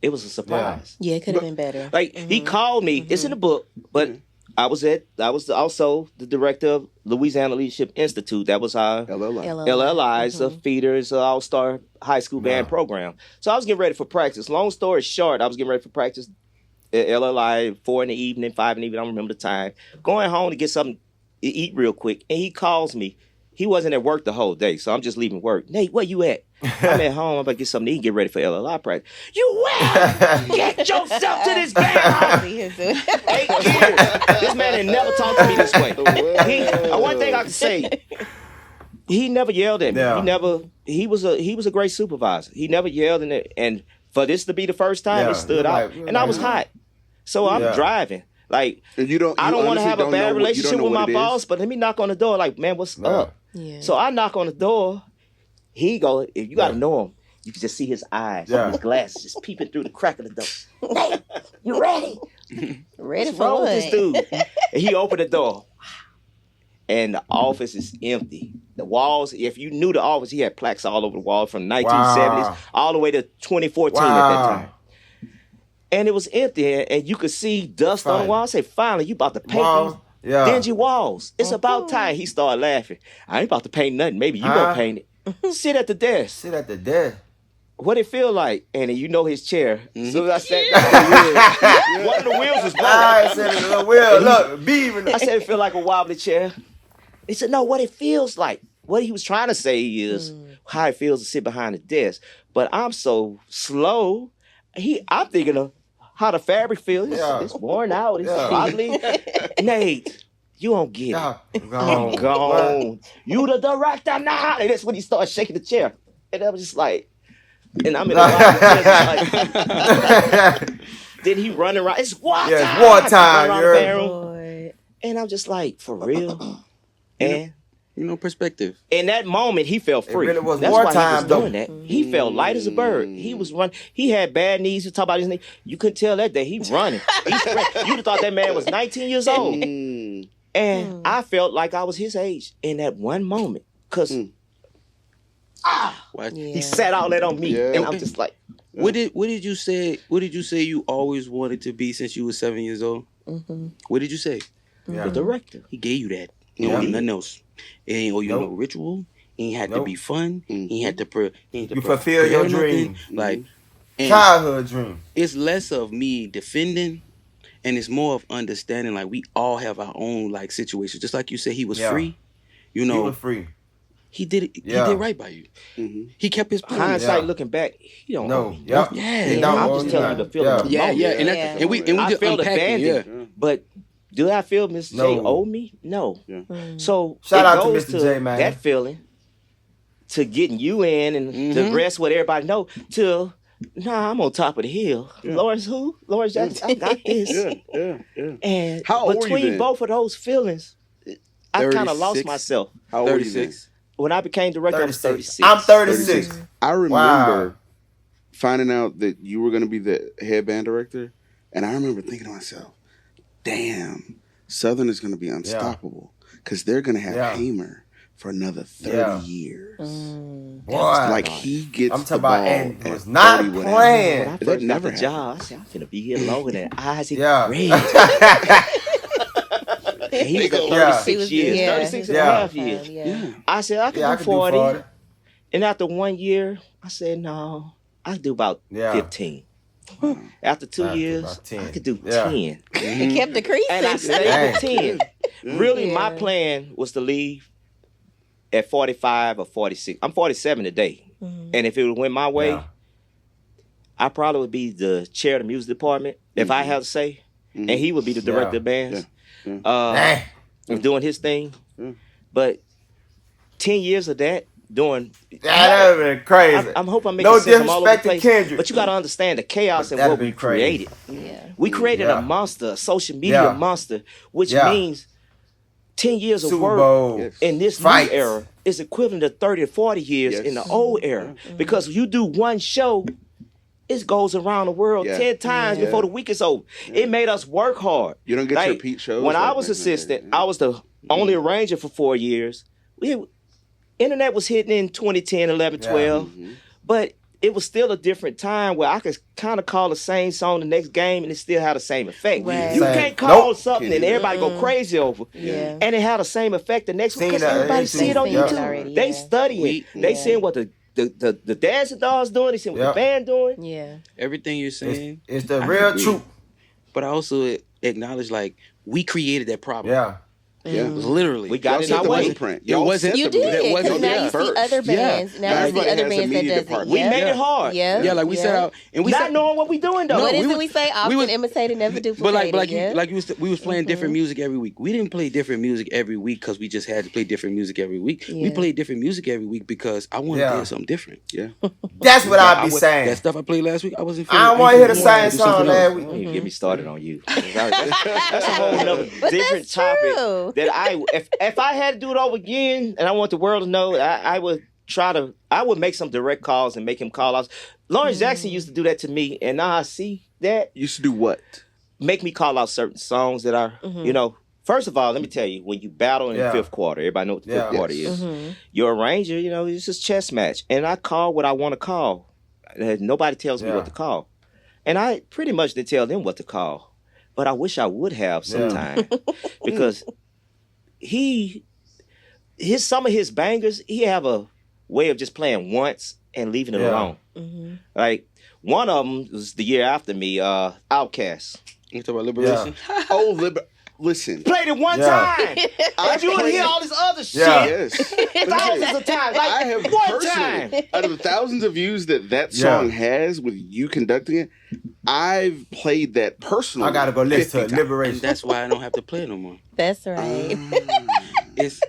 It was a surprise. Yeah, it could have been better. Like he called me. It's in the book, but I was also the director of Louisiana Leadership Institute. That was our LLI's feeders all-star high school band program. So I was getting ready for practice. Long story short, I was getting ready for practice at LLI 4 in the evening, 5 in the evening. I don't remember the time. Going home to get something to eat real quick, and he calls me. He wasn't at work the whole day, so I'm just leaving work. Nate, where you at? I'm at home. I'm about to get something to eat, get ready for LLI practice. You where? Get yourself to this band. 8 years. This man had never talked to me this way. One thing I can say, he never yelled at me. Yeah. He was a great supervisor. He never yelled in it. And for this to be the first time, it stood out. And I was hot. So I'm driving. Like, and I don't want to have a bad relationship with my boss, but let me knock on the door like, man, what's up? Yeah. So I knock on the door. He go, if you got to know him, you can just see his eyes, his glasses just peeping through the crack of the door. Hey, you ready? Ready for what? This dude. And he opened the door. And the office is empty. The walls, if you knew the office, he had plaques all over the wall from 1970s all the way to 2014 at that time. And it was empty, and you could see dust on the wall. I said, finally, you about to paint these dingy walls. It's about time. He started laughing. I ain't about to paint nothing. Maybe you gonna paint it. Sit at the desk. Sit at the desk. What it feel like? And you know his chair. So I sat down. One of the wheels was broken. I said, the wheel, look, beaving. I said, it feel like a wobbly chair. He said, no, what it feels like. What he was trying to say is how it feels to sit behind the desk. But I'm so slow. I'm thinking of how the fabric feels. It's worn out. It's wobbly. Nate, you don't get it. Gone. You the director now. And that's when he started shaking the chair. And I was just like, and I'm in the like, then he running around. It's war time. Yeah, it's war time. And I'm just like, for real? And perspective. In that moment, he felt free. It really was That's war why time, he was doing that. He felt light as a bird. He was running. He had bad knees. You talk about his knee. You couldn't tell that day. He running. You'd have thought that man was 19 years old. And I felt like I was his age in that one moment. Because he sat all that on me. And I'm just like, what did you say you always wanted to be since you were 7 years old? What did you say? The director. He gave you that. He don't need nothing else. It ain't owe you no ritual. He ain't had to be fun. He had to you fulfill your dream. Like childhood dream. It's less of me defending and it's more of understanding like we all have our own like situations. Just like you said he was free. He was free. He did it. He did right by you. He kept his plan. Hindsight looking back, he don't know me. Yeah. I'm just telling you the feeling of the moment. And we just felt abandoned. But do I feel Mr. J owe me? No. So shout out to Mr. J, man. That feeling to getting you in and the rest what everybody know to I'm on top of the hill. Lawrence who? Lawrence Jackson. I got this. And how old between were you then? both of those feelings, I kind of lost myself. How old 36. When I became director, I was 36. I'm 36. I remember finding out that you were going to be the head band director, and I remember thinking to myself, damn, Southern is going to be unstoppable because they're going to have Hamer for another 30 years. Boy, like he gets I'm talking the ball about, and it was not playing. When I first got the job, I said, I'm finna be here longer than Isaac Red. And he was at 36 years, 36 and a half years. I said, I can do 40. And after 1 year, I said, no, I can do about 15. After 2 years, I could do 10. It kept decreasing. And I stayed with 10. Really, my plan was to leave at 45 or 46. I'm 47 today. And if it would went my way, I probably would be the chair of the music department, if I had to say. And he would be the director of bands. Doing his thing. But 10 years of that, doing... That would have been crazy. I'm hoping I'm making sense from all over the place. Kendrick. But you got to understand the chaos and what we created. We created a monster, a social media monster, which means 10 years of work in this new era is equivalent to 30 or 40 years in the old era. Because you do one show, it goes around the world 10 times before the week is over. It made us work hard. You don't get your Pete shows. When I was assistant, I was the only arranger for 4 years. Internet was hitting in 2010, 11, 12. But it was still a different time where I could kind of call the same song the next game and it still had the same effect. Right. You Same. can't call Nope. something and everybody go crazy over. Yeah. And it had the same effect the next week Seen because that, everybody they see it on seen it YouTube. already, They yeah. studying. They seeing what the dancing dolls doing. They seeing what the band doing. Yeah. Everything you're saying, It's the I real agree. truth. But I also acknowledge like we created that problem. Yeah. Yeah. Literally. We got Y'all it in set our the way. blueprint. It Y'all wasn't- set You the blueprint. did, It because wasn't now there you see first. other bands. Yeah. Now you see Everybody other has a bands that media does it. department. We Yep. made it hard. Yeah. Yeah, like we set out and we Not set, knowing what we doing though. No, What is we it was- we say? Often was- imitated, never duplicated. But like yeah? we was playing different music every week. We didn't play different music every week because we just had to play different music every week. We Yeah. played different music every week because I wanted to hear something different. Yeah. That's what I be That saying. stuff I played last week, I wasn't I don't feeling. want to hear the ain't same feeling do song something else. last week. Don't even get me started on you. That's a whole nother different that's topic. true. That if I had to do it over again, and I want the world to know, I would make some direct calls and make him call out. Lawrence Jackson used to do that to me, and now I see that Used to do what? make me call out certain songs that are, First of all, let me tell you, when you battle in the fifth quarter, everybody know what the fifth quarter is. Your arranger, it's just chess match, and I call what I want to call. Nobody tells me what to call, and I pretty much didn't tell them what to call, but I wish I would have sometime because some of his bangers, he have a way of just playing once and leaving it alone. Like one of them was the year after me, Outkast. You talk about liberation? Listen. Played it one time. But you would hear all this other shit. Yes. Thousands of times. Like I have one personally, time. out of the thousands of views that song has with you conducting it, I've played that personally. I gotta go listen to 50 Liberation. And that's why I don't have to play it no more. That's right. It's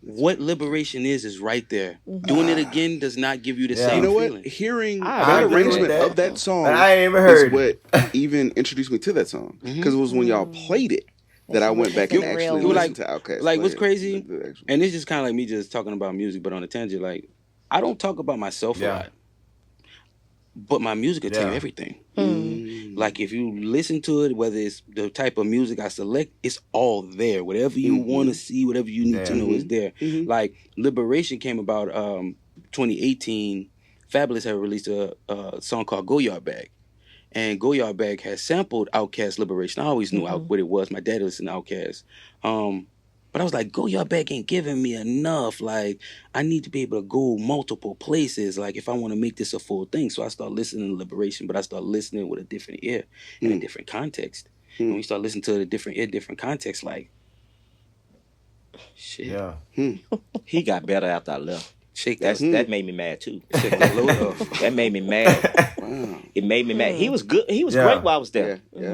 what liberation is right there. Doing it again does not give you the same You know what? feeling. Hearing I that agree with arrangement that. of that song But I ain't even heard is what even introduced me to that song. Because it was when y'all played it that I went back and That's a actually real listened to Outkast. Like what's play it. crazy, The actual- and it's just kind of like me just talking about music, but on a tangent. Like I don't talk about myself a lot, but my music will tell you everything. Like if you listen to it, whether it's the type of music I select, it's all there. Whatever you want to see, whatever you need to know is there. Like Liberation came about 2018. Fabulous had released a song called Go Yard Bag. And Go Yard Bag has sampled Outkast Liberation. I always knew what it was. My dad listened to Outkast. But I was like, Go Yard Bag ain't giving me enough. Like, I need to be able to go multiple places, like, if I want to make this a full thing. So I start listening to Liberation, but I start listening with a different ear and a different context. And when you start listening to a different ear, different context, like, shit. Yeah. He got better after I left. Shake that. That made me mad too. Shake that load off. That made me mad. Wow. It made me mad. He was good. He was great while I was there. Yeah.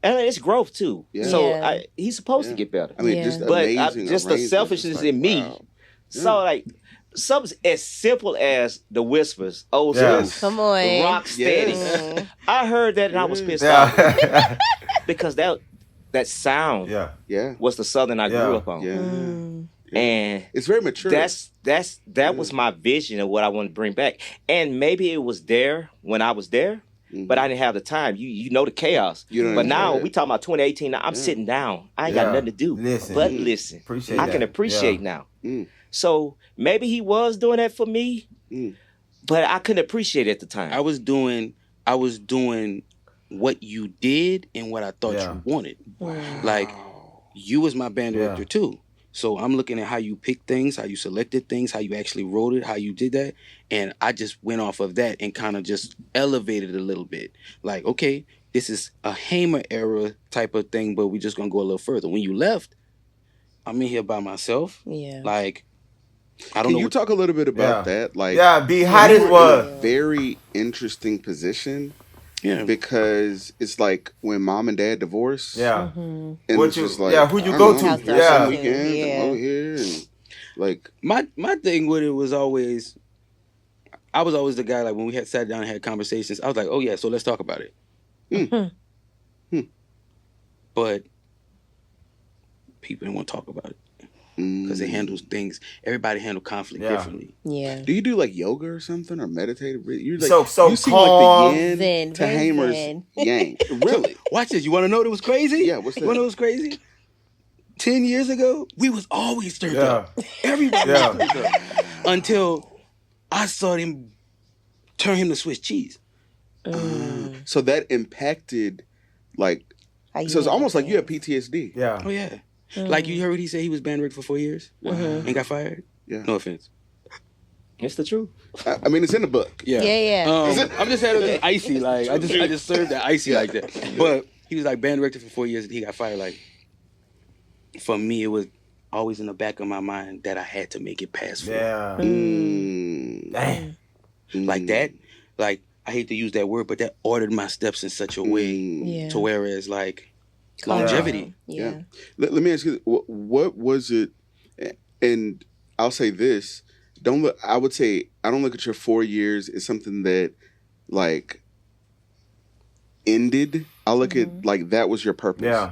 And it's growth too. Yeah. So Yeah. he's supposed to get better. I mean, Yeah. just But amazing. just the arrangement. selfishness It's like, in me. wow. So like something as simple as the Whispers, old Yes. school, Come on. rock steady. Mm. I heard that and I was pissed off Yeah. because that sound Yeah. was the Southern I grew up on. Yeah. And It's very mature. that was my vision of what I wanted to bring back. And maybe it was there when I was there, but I didn't have the time. You know the chaos. You don't But now understand. we talking about 2018. Now I'm sitting down. I ain't got nothing to do Listen. but listen. Appreciate I can that. appreciate now. So maybe he was doing that for me, but I couldn't appreciate it at the time. I was doing what you did and what I thought you wanted. Like you was my band director too. So I'm looking at how you picked things, how you selected things, how you actually wrote it, how you did that. And I just went off of that and kind of just elevated it a little bit. Like, okay, this is a Hamer era type of thing, but we just gonna go a little further. When you left, I'm in here by myself. Yeah. Like, I don't know. Can you talk a little bit about that? Like, B, how you this were in a was. very interesting position. Yeah. Because it's like when mom and dad divorce. Yeah. And What it's you- just like, who you I go don't to. know, Yeah. some weekends, Yeah. I'm over here. And like, My thing with it was always, I was always the guy, like when we had sat down and had conversations, I was like, oh yeah, so let's talk about it. But people didn't want to talk about it because it handles things, everybody handle conflict differently. Yeah. do you do like yoga or something or meditative? You're like, So you seem calm, like the yin zen, to very Hamer's zen. yang. Really? Watch this. You want to know what was crazy? Yeah, what's that? You want to know what's crazy? 10 years ago, we was always turned up. Everybody was turned up. Until I saw them turn him to Swiss cheese. So that impacted, like, so it's almost like you have PTSD. Yeah. Oh yeah. Like you heard he said he was band director for 4 years and got fired. Yeah. No offense. It's the truth. I mean, it's in the book. Yeah. I'm just saying it icy. Like I just served that icy like that. But he was like band director for 4 years and he got fired. Like for me, it was always in the back of my mind that I had to make it past 4. Yeah. Mm. Like that. Like I hate to use that word, but that ordered my steps in such a way to whereas like longevity. Yeah. Let me ask you, what was it? And I'll say this: I would say I don't look at your 4 years as something that like ended. I look at like that was your purpose. Yeah.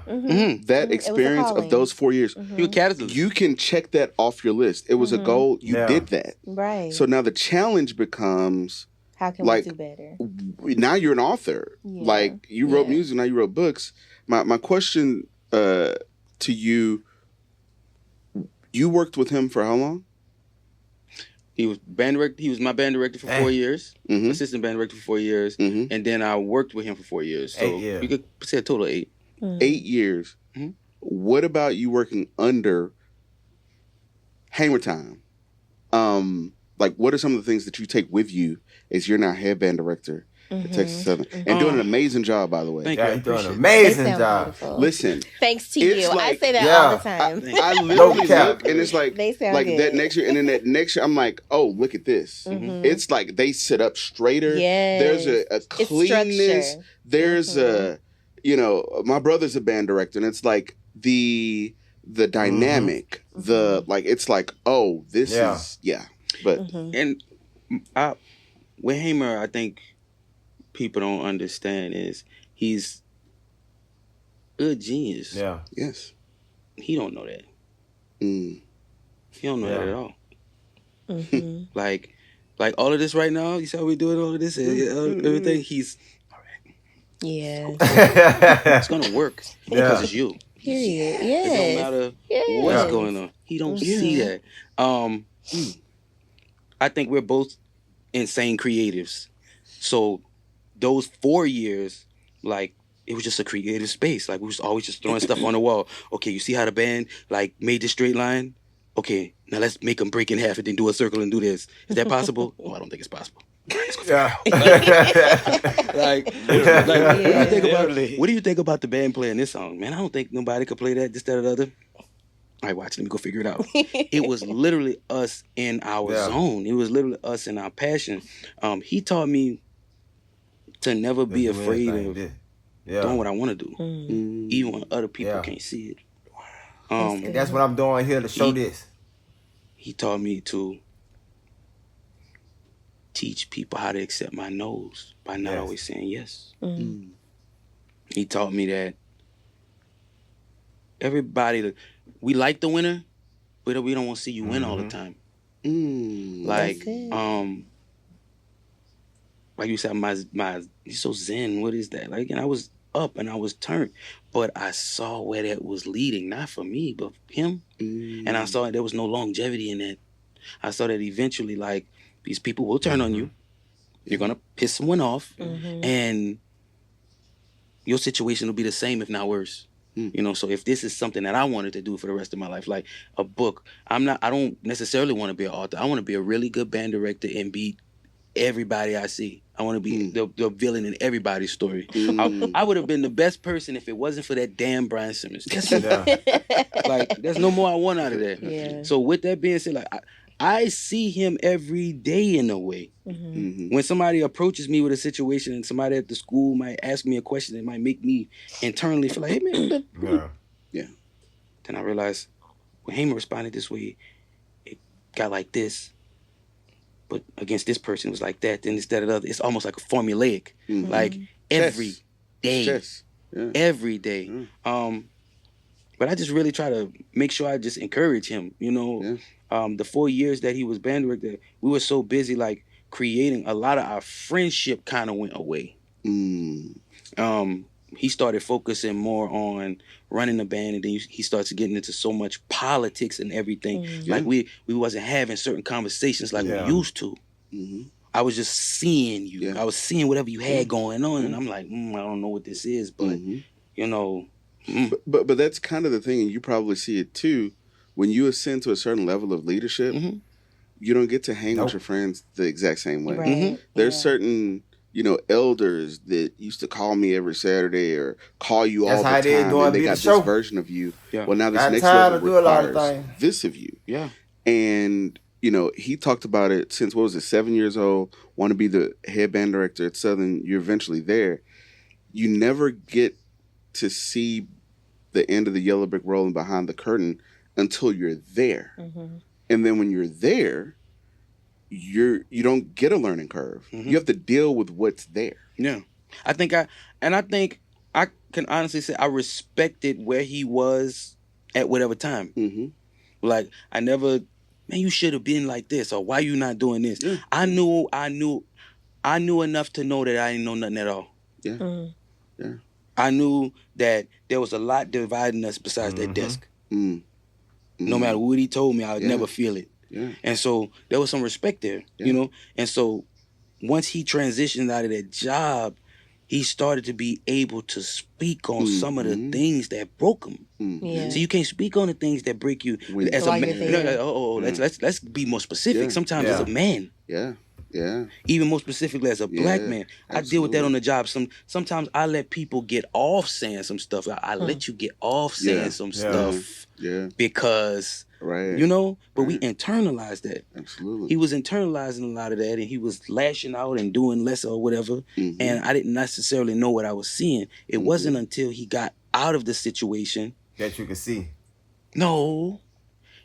That experience of those 4 years, You a catalyst. you can check that off your list. It was a goal. You did that. Right. So now the challenge becomes, how can like, we do better? now you're an author. Yeah. Like you wrote music, now you wrote books. My question to you, you worked with him for how long? He was band director. He was my band director for 4 years. Assistant band director for 4 years, and then I worked with him for 4 years. So 8 years. you could say a total of 8. 8 years. What about you working under Hamer Time? Like, what are some of the things that you take with you as you're now head band director at Texas Southern and doing an amazing job, by the way? Thank you. Yeah, he's doing an They amazing sound job. beautiful. Listen, Thanks to it's you. I like- say that Yeah. all the time. I literally cap. look and it's like They sound like that good. next year, and then that next year I'm like, oh, look at this. It's like they sit up straighter. Yes. There's a It's cleanness. structure. There's a, you know, my brother's a band director, and it's like the dynamic, the like, it's like, oh, this is but And with Hamer, I think people don't understand is he's a genius. Yeah. yes. He don't know that. Mm. He don't know that at all. Mhm. Like all of this right now. You see how we doing all of this? Everything. He's Yeah. it's gonna work because it's you. Period. It Yes. don't matter Yes. what's going on. He don't see that. I think we're both insane creatives. So those 4 years, like, it was just a creative space. Like, we was always just throwing stuff on the wall. Okay, you see how the band like made this straight line? Okay, now let's make them break in half and then do a circle and do this. Is that possible? Oh, I don't think it's possible. Yeah. Like, what do you think about the band playing this song? Man, I don't think nobody could play that, this, that, or the other. All right, watch, let me go figure it out. It was literally us in our zone. It was literally us in our passion. He taught me to never be afraid of doing what I want to do, even when other people can't see it. And that's what I'm doing here to show this. He taught me to teach people how to accept my no's by not always saying yes. He taught me that we like the winner, but we don't want to see you win all the time. Like, like you said, my you're so zen. What is that? Like, and I was up and I was turned, but I saw where that was leading, not for me, but him. And I saw there was no longevity in that. I saw that eventually, like, these people will turn on you. You're gonna piss someone off, and your situation will be the same, if not worse. You know, so if this is something that I wanted to do for the rest of my life, like a book, I don't necessarily want to be an author. I want to be a really good band director and beat everybody I see. I want to be the villain in everybody's story. I would have been the best person if it wasn't for that damn Brian Simmons. Like, there's no more I want out of that. Yeah. So with that being said, like, I see him every day in a way. When somebody approaches me with a situation and somebody at the school might ask me a question that might make me internally feel like, hey, man, then I realize when Hamer responded this way, it got like this. But against this person, it was like that. Then instead of the other, it's almost like a formulaic. Like, every day. Every day. But I just really try to make sure I just encourage him, you know. The 4 years that he was band director, we were so busy, like, creating. A lot of our friendship kind of went away. He started focusing more on running the band, and then he starts getting into so much politics and everything. Like, we wasn't having certain conversations like we used to. I was just seeing you. Yeah. I was seeing whatever you had going on, and I'm like, I don't know what this is, but you know. But that's kind of the thing, and you probably see it too. When you ascend to a certain level of leadership, you don't get to hang with your friends the exact same way. Right. There's certain, elders that used to call me every Saturday or call you all the time, and they got this version of you. Yeah. Well, now this next level requires this of you. Yeah. And, he talked about it since, 7 years old, want to be the head band director at Southern. You're eventually there. You never get to see the end of the yellow brick road and behind the curtain until you're there. And then when you're there, you don't get a learning curve. You have to deal with what's there. Yeah. I think I can honestly say I respected where he was at whatever time. Like, I never, man, you should have been like this, or why you not doing this? Yeah. I knew enough to know that I didn't know nothing at all. Yeah. Yeah. I knew that there was a lot dividing us besides that desk. No matter what he told me, I would never feel it. Yeah. And so there was some respect there, And so once he transitioned out of that job, he started to be able to speak on some of the things that broke him. Yeah. So you can't speak on the things that break you as a man. Let's be more specific. Sometimes as a man. Yeah. Yeah. Even more specifically as a black man. Absolutely. I deal with that on the job. Sometimes I let people get off saying some stuff. I let you get off saying some stuff. Yeah. Because but we internalized that. Absolutely. He was internalizing a lot of that, and he was lashing out and doing less or whatever. And I didn't necessarily know what I was seeing. It wasn't until he got out of the situation that you could see. No.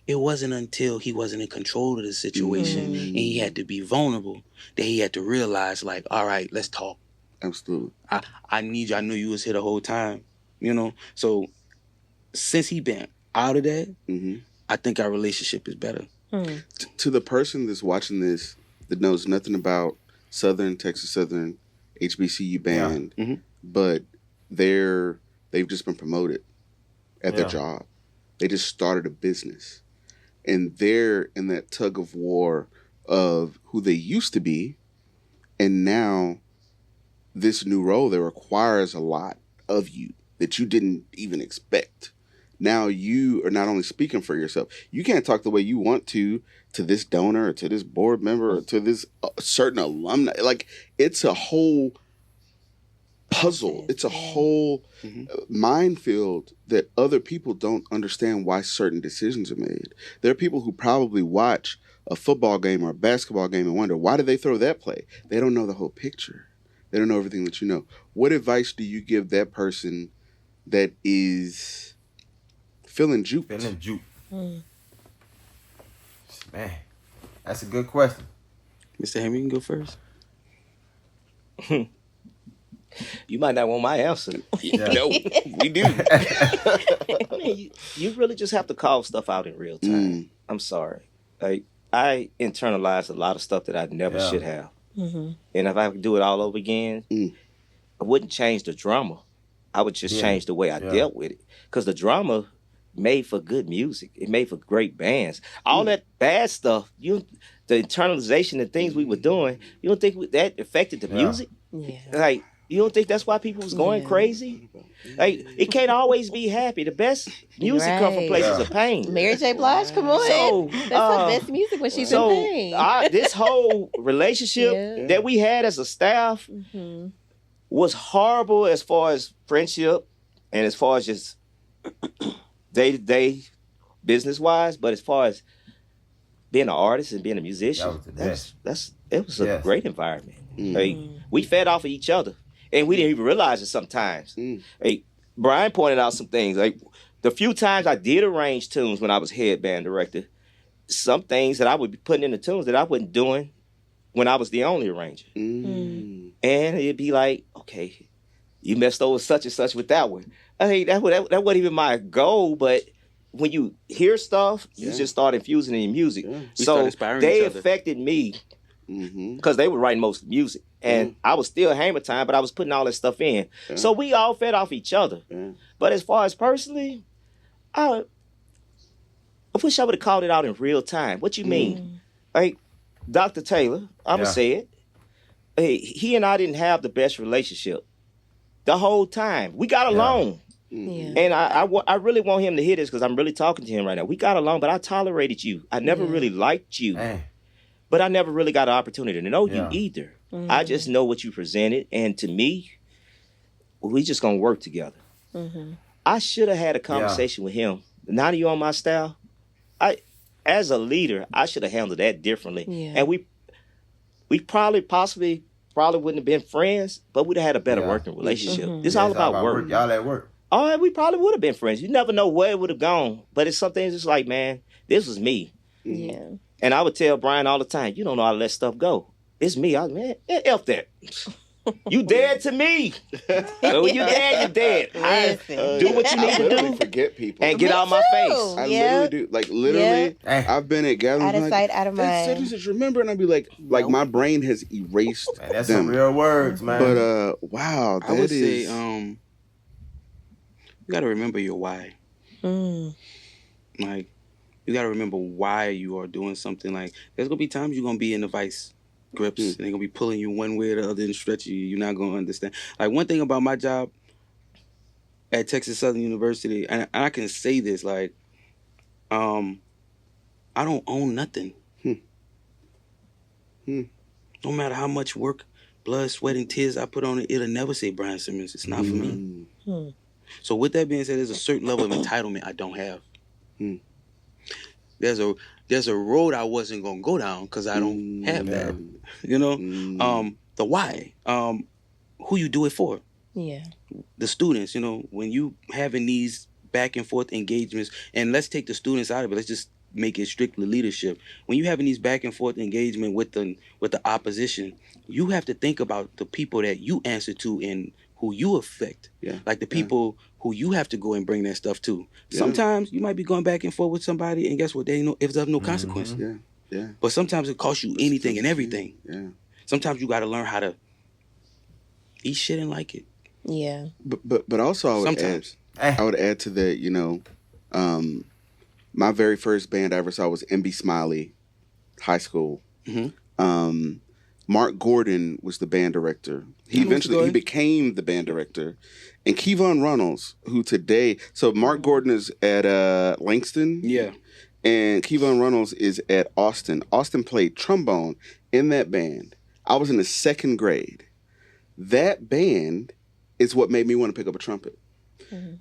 It wasn't until he wasn't in control of the situation and he had to be vulnerable that he had to realize, like, all right, let's talk. Absolutely. I need you. I knew you was here the whole time, So since he been out of that, I think our relationship is better. To the person that's watching this that knows nothing about Texas Southern, HBCU band, but they've just been promoted at their job. They just started a business. And they're in that tug of war of who they used to be, and now this new role that requires a lot of you that you didn't even expect. Now you are not only speaking for yourself, you can't talk the way you want to this donor or to this board member or to this certain alumni. Like, it's a whole puzzle. It's a whole minefield that other people don't understand why certain decisions are made. There are people who probably watch a football game or a basketball game and wonder, why did they throw that play? They don't know the whole picture. They don't know everything that you know. What advice do you give that person that is feeling juked? Man, that's a good question. Mr. Henry, you can go first. You might not want my answer. No, we do. I mean, you really just have to call stuff out in real time. I'm sorry. Like, I internalized a lot of stuff that I never should have. And if I could do it all over again, I wouldn't change the drama. I would just change the way I dealt with it. Because the drama made for good music. It made for great bands. All that bad stuff, the internalization of things we were doing, you don't think that affected the music? Yeah. Like, you don't think that's why people was going crazy? Like, it can't always be happy. The best music come from places of pain. Mary J. Blige, come on. So, that's the best music when she's in pain. This whole relationship that we had as a staff was horrible as far as friendship and as far as just day-to-day business-wise. But as far as being an artist and being a musician, it was a great environment. Like, we fed off of each other. And we didn't even realize it sometimes. Hey, Brian pointed out some things. Like, the few times I did arrange tunes when I was head band director, some things that I would be putting in the tunes that I wasn't doing when I was the only arranger. And it'd be like, okay, you messed over such and such with that one. I mean, that wasn't even my goal, but when you hear stuff, you just start infusing it in music. So they affected me because they were writing most of the music. And I was still Hammer Time, but I was putting all that stuff in. So we all fed off each other. But as far as personally, I wish I would have called it out in real time. What you mean? Like, Dr. Taylor, I'm going to say it. he and I didn't have the best relationship the whole time. We got along. Yeah. And I really want him to hear this because I'm really talking to him right now. We got along, but I tolerated you. I never really liked you. But I never really got an opportunity to know you either. I just know what you presented. And to me, we just going to work together. I should have had a conversation with him. Now that you're on my style, as a leader, I should have handled that differently. Yeah. And we possibly wouldn't have been friends, but we'd have had a better working relationship. This is all about work. Y'all at work. Oh, we probably would have been friends. You never know where it would have gone. But it's something just like, man, this was me. Yeah. And I would tell Brian all the time, you don't know how to let stuff go. It's me. Man, F that. You dead to me. So when you dead, you dead. Do what you need to do. Forget people. And get out my face. I literally do. Like, literally, I've been at gatherings. Out of sight, out of mind. Just remember, and I'd be like my brain has erased Man, that's them. some real words, man. But, wow, I would say, you got to remember your why. Like, you got to remember why you are doing something. Like, there's going to be times you're going to be in the vice grips and they're going to be pulling you one way or the other and stretching you. You're not going to understand. Like, one thing about my job at Texas Southern University, and I can say this, like, I don't own nothing. No matter how much work, blood, sweat, and tears I put on it, it'll never say Brian Simmons. It's not for me. So with that being said, there's a certain level of entitlement I don't have. There's a road I wasn't gonna go down because I don't have that. You know, the why, who you do it for. Yeah. The students, you know, when you having these back and forth engagements, and let's take the students out of it. Let's just make it strictly leadership. When you having these back and forth engagement with the opposition, you have to think about the people that you answer to and who you affect. Yeah. Like the people who you have to go and bring that stuff to. Yeah. Sometimes you might be going back and forth with somebody, and guess what? They know if there's no consequence. Yeah. But sometimes it costs you anything and everything. Yeah. Sometimes you got to learn how to eat shit and like it. Yeah. But also I would add to that, you know, my very first band I ever saw was MB Smiley High School. Mark Gordon was the band director. He became the band director. And Kevon Runnels, who today, so Mark Gordon is at Langston. Yeah. And Kevon Runnels is at Austin. Austin played trombone in that band. I was in the second grade. That band is what made me want to pick up a trumpet.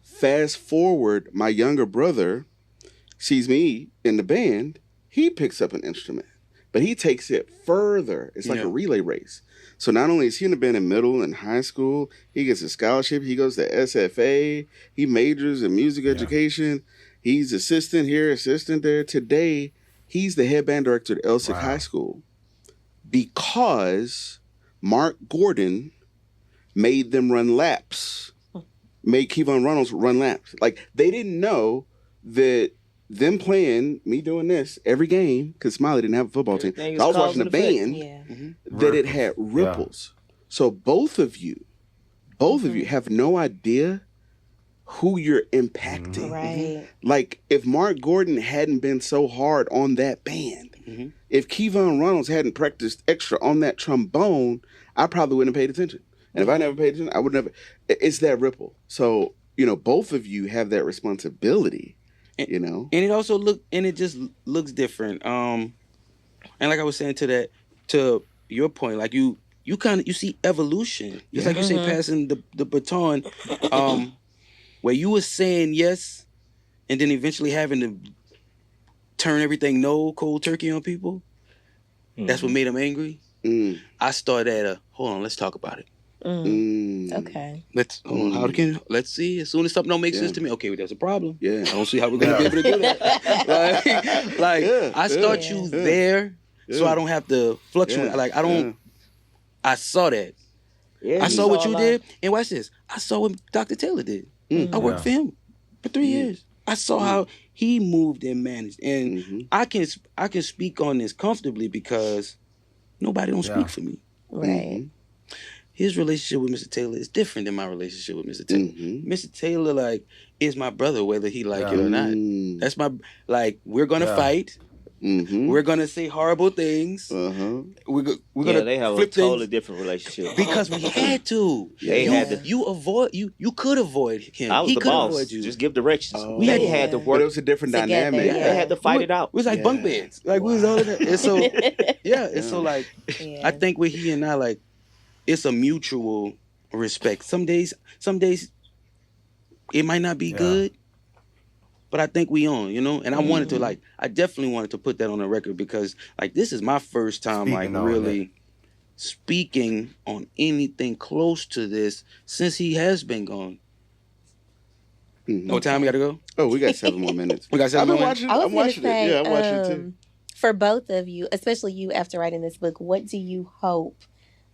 Fast forward, my younger brother sees me in the band. He picks up an instrument, but he takes it further. It's like a relay race. So not only is he in the band in middle and high school, he gets a scholarship. He goes to SFA. He majors in music education. He's assistant here, assistant there. Today, he's the head band director at Elsick High School because Mark Gordon made them run laps, made Kevon Runnels run laps. Like, they didn't know that them playing, me doing this every game, because Smiley didn't have a football team. So I was watching a band that it had ripples. So both of you have no idea who you're impacting. Right. Like, if Mark Gordon hadn't been so hard on that band, if Kevon Runnels hadn't practiced extra on that trombone, I probably wouldn't have paid attention. And if I never paid attention, I would never. It's that ripple. So, you know, both of you have that responsibility, you know. And it just looks different. And like I was saying to your point, like you see evolution. Just like you say, passing the baton, where you were saying yes, and then eventually having to turn everything no, cold turkey on people. That's what made them angry. I started at hold on, let's talk about it. Okay. Let's see. As soon as something don't make sense to me, okay, well, there's a problem. Yeah, I don't see how we're gonna be able to do that. I start you there, so I don't have to fluctuate. Like I saw that. Yeah, I saw what you did, and watch this. I saw what Dr. Taylor did. I worked for him for 3 years. I saw how he moved and managed, and I can speak on this comfortably because nobody don't speak for me. Right. His relationship with Mr. Taylor is different than my relationship with Mr. Taylor. Mr. Taylor, is my brother, whether he like it or not. That's my, we're going to fight. Mm-hmm. We're gonna say horrible things. Uh-huh. We're gonna they have flip a totally things different relationship. because we had to. They had to. You could avoid him. I was He the could boss. avoid you. Just give directions. Oh. They had to But work. it was a different Together, dynamic. yeah. They had to fight it out. It was like bunk beds. Like we was all in there. And so and so like I think with he and I, like, it's a mutual respect. Some days it might not be good, but I think we on, and I wanted to, like, I definitely wanted to put that on the record because, like, this is my first time really speaking on anything close to this since he has been gone. Mm-hmm. What time we gotta go? Oh, we got 7 more minutes. We got 7 more minutes. I was I'm watching say, it. Yeah, I'm watching it too. For both of you, especially you after writing this book, what do you hope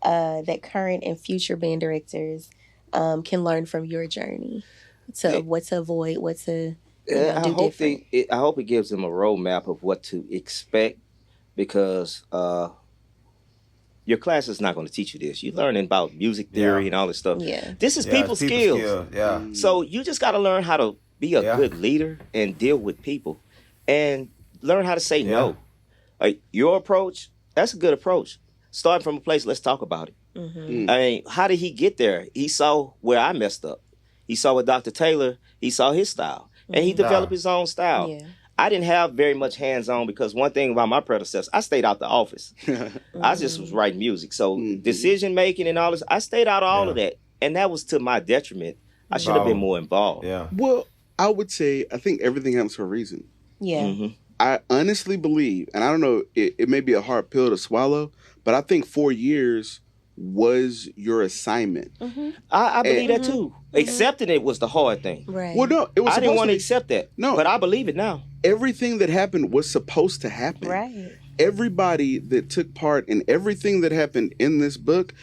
that current and future band directors can learn from your journey? What to avoid, what to do different? I hope it gives them a roadmap of what to expect, because your class is not going to teach you this. You're learning about music theory and all this stuff. Yeah. This is people's skills. Yeah. So you just got to learn how to be a good leader and deal with people, and learn how to say no. Like, your approach, that's a good approach. Starting from a place, let's talk about it. Mm-hmm. I mean, how did he get there? He saw where I messed up. He saw with Dr. Taylor, he saw his style, and he developed his own style. Yeah. I didn't have very much hands-on because one thing about my predecessors, I stayed out the office. I just was writing music. So decision-making and all this, I stayed out of all of that. And that was to my detriment. I should have been more involved. Yeah. Well, I would say I think everything happens for a reason. Yeah. Mm-hmm. I honestly believe, and I don't know, it may be a hard pill to swallow, but I think 4 years was your assignment. Mm-hmm. I believe that too. Accepting it was the hard thing. Right. Well, no, it was. I didn't want to be. accept that. No. But I believe it now. Everything that happened was supposed to happen. Right. Everybody that took part in everything that happened in this book,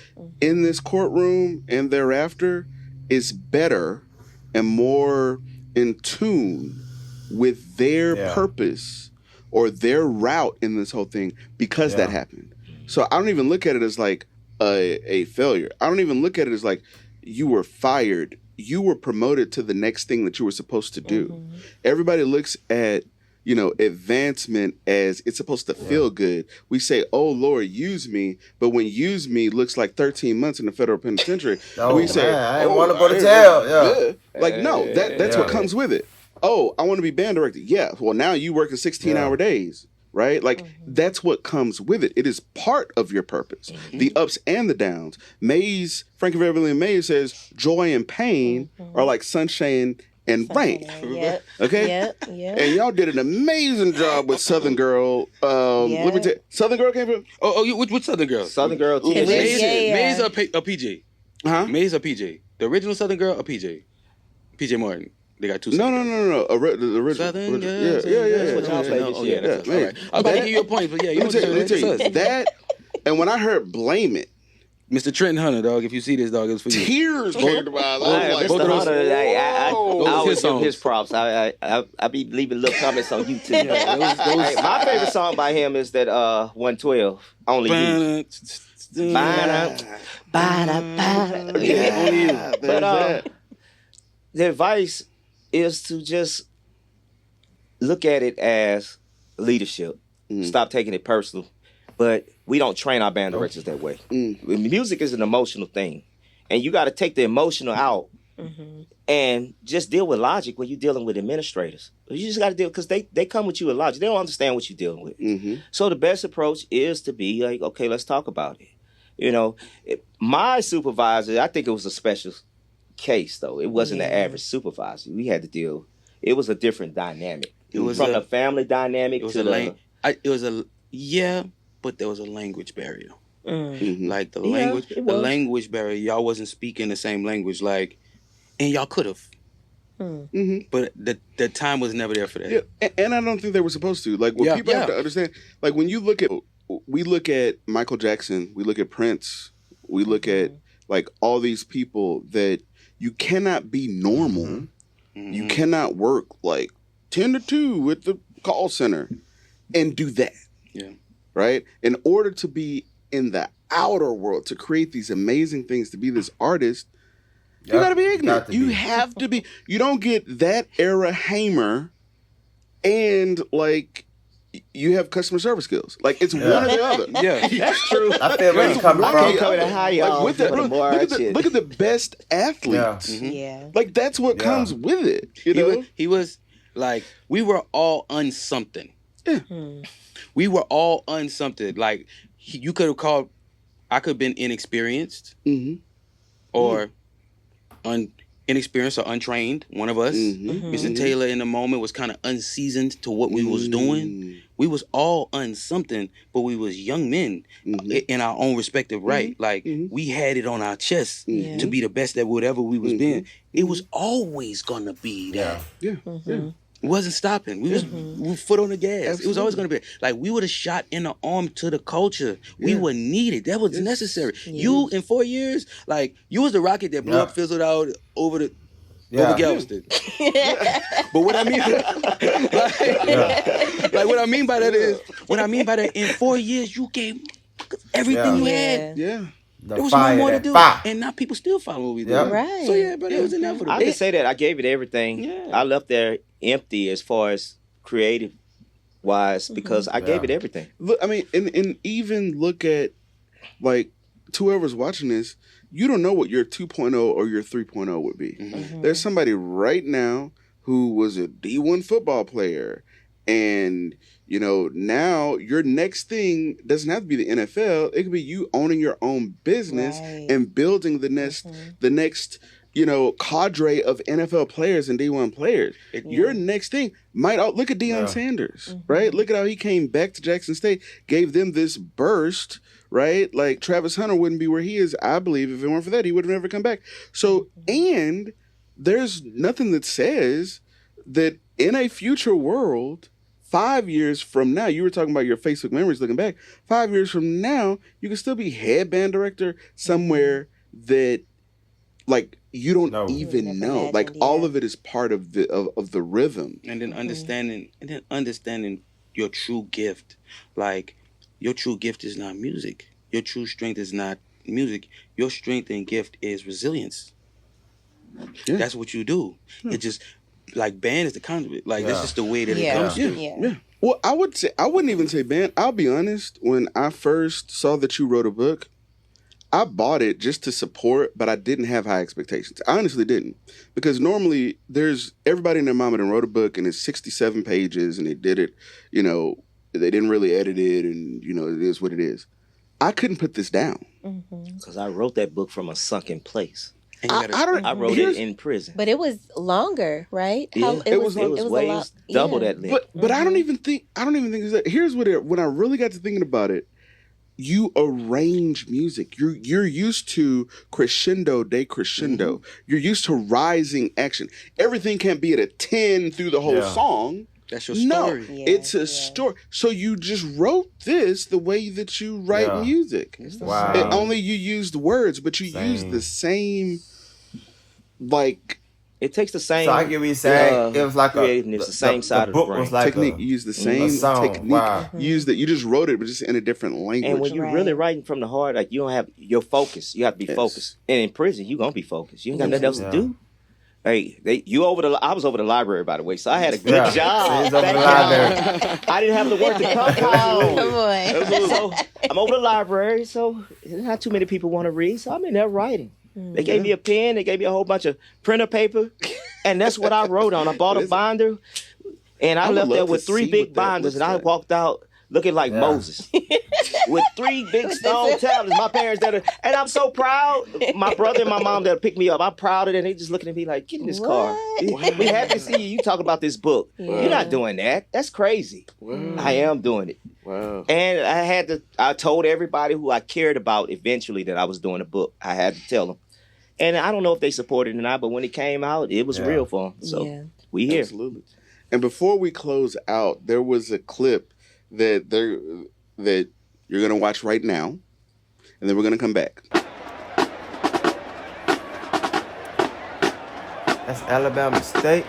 in this courtroom, and thereafter, is better and more in tune with their purpose or their route in this whole thing because that happened. So I don't even look at it as like a failure. I don't even look at it as like you were fired. You were promoted to the next thing that you were supposed to do. Everybody looks at, advancement as it's supposed to feel good. We say, oh, Lord, use me. But when use me looks like 13 months in the federal penitentiary, we say, I didn't want to go to jail. Yeah. Like, no, that's what comes with it. Oh, I want to be band director. Yeah. Well, now you work 16-hour days, right? Like, that's what comes with it. It is part of your purpose. The ups and the downs. Frankie Beverly and Mays says, joy and pain are like sunshine and rain. Yep. Okay? Yep. And y'all did an amazing job with Southern Girl. Let me tell you, Southern Girl came from... Which Southern Girl? Southern Girl team. Mays or PJ? Huh? Mays or PJ? The original Southern Girl or PJ? PJ Martin. They got two. No. The original. Southern Girl. Yeah. That's what y'all played this year. That's all right. I was about to give you a point, but yeah, Let me tell you that. And when I heard "Blame It," Mr. Trenton Hunter, dog. If you see this, dog, it's for you. tears came to my eyes. I was Mr. like, Hunter, I always give songs. his props. I be leaving little comments on YouTube. Hey, my favorite song by him is that 112, Only You. But the advice is to just look at it as leadership. Stop taking it personal. But we don't train our band directors that way. Music is an emotional thing. And you got to take the emotional out and just deal with logic when you're dealing with administrators. You just got to deal, because they come with you with logic. They don't understand what you're dealing with. So the best approach is to be like, okay, let's talk about it. My supervisor, I think it was a special case, though. It wasn't an average supervisor. We had to deal. It was a different dynamic. It was from the family dynamic to the... But there was a language barrier. Like the language barrier. Y'all wasn't speaking the same language, and y'all could have. But the time was never there for that. Yeah, and I don't think they were supposed to. Like, what people have to understand, like, when you look at Michael Jackson, we look at Prince, we look at like all these people that you cannot be normal. You cannot work like 10 to 2 at the call center and do that. Yeah. Right? In order to be in the outer world, to create these amazing things, to be this artist, you gotta be ignorant. You have to be. You don't get that era Hamer and like you have customer service skills. Like it's one or the other. Yeah, That's true. I feel where you're coming One from. or the Coming other. to high Like, y'all with that, for the bro, more look at the best athletes. Yeah. Like that's what comes with it. You know, he was like, we were all unsomething. Yeah. We were all unsomething. Like you could have called, I could have been inexperienced or inexperienced or untrained. One of us, Mr. Taylor, in the moment was kind of unseasoned to what we was doing. We was all unsomething, but we was young men in our own respective right. Like we had it on our chest to be the best at whatever we was being. It was always gonna be that. yeah. It wasn't stopping. We were foot on the gas. Absolutely. It was always going to be like we would have shot in the arm to the culture. We were needed. That was necessary. You in 4 years, like you was the rocket that blew up, fizzled out over Galveston. But what I mean, like what I mean by that is, in 4 years you gave everything you had. Yeah. There was no more to do, and now people still follow what we do. Right. So but it was inevitable. I can say that I gave it everything. Yeah. I left there empty as far as creative wise because I gave it everything. Look, I mean, and even look at like whoever's watching this. You don't know what your 2.0 or your 3.0 would be. There's somebody right now who was a D1 football player, and you know, now your next thing doesn't have to be the NFL. It could be you owning your own business and building the next, you know, cadre of NFL players and D1 players. Your next thing might look at Deion Sanders, right? Look at how he came back to Jackson State, gave them this burst, right? Like Travis Hunter wouldn't be where he is, I believe, if it weren't for that. He would have never come back. So, and there's nothing that says that in a future world, 5 years from now, you were talking about your Facebook memories looking back. 5 years from now, you can still be head band director somewhere that, like, you don't even know. Like, all of it is part of the rhythm. And then understanding your true gift. Like, your true gift is not music. Your true strength is not music. Your strength and gift is resilience. Yeah. That's what you do. It just... Like band is the conduit. Like this is the way that it comes to. Yeah. Well, I wouldn't even say band. I'll be honest. When I first saw that you wrote a book, I bought it just to support, but I didn't have high expectations. I honestly didn't, because normally there's everybody and their mama that wrote a book and it's 67 pages and they did it. You know, they didn't really edit it, and you know it is what it is. I couldn't put this down because I wrote that book from a sunken place. I wrote it in prison. But it was longer, right? Yeah. It was way double that length. But I don't even think it's that. Here's when I really got to thinking about it. You arrange music. You're used to crescendo, decrescendo. You're used to rising action. Everything can't be at a 10 through the whole song. That's your story. No, it's a story. So you just wrote this the way that you write music. Wow. And only you used words, but you used the same, like... It takes the same. So I get what you're saying. It was like creativeness, the same side of the brain. Was like technique. You use the same technique. Wow. You used it. You just wrote it, but just in a different language. And when you're really writing from the heart, like you don't have your focus. You have to be focused. And in prison, you're gonna be focused. You ain't got nothing else to do. Hey, I was over the library, by the way, so I had a good job. I didn't have to work the compound. Come on. So I'm over the library, so not too many people want to read, so I'm in there writing. They gave me a pen, they gave me a whole bunch of printer paper, and that's what I wrote on. I bought a binder, and I left there with 3 big binders, and I walked out looking like Moses with 3 big stone tablets. My parents and I'm so proud. My brother and my mom that picked me up, I'm proud of it. And they just looking at me like, get in this car. We happy to see you. You talking about this book. You're not doing that. That's crazy. I am doing it. Wow. And I told everybody who I cared about eventually that I was doing a book. I had to tell them. And I don't know if they supported it or not, but when it came out, it was real for them. So we here. Absolutely. And before we close out, there was a clip that you're gonna watch right now, and then we're gonna come back. That's Alabama State.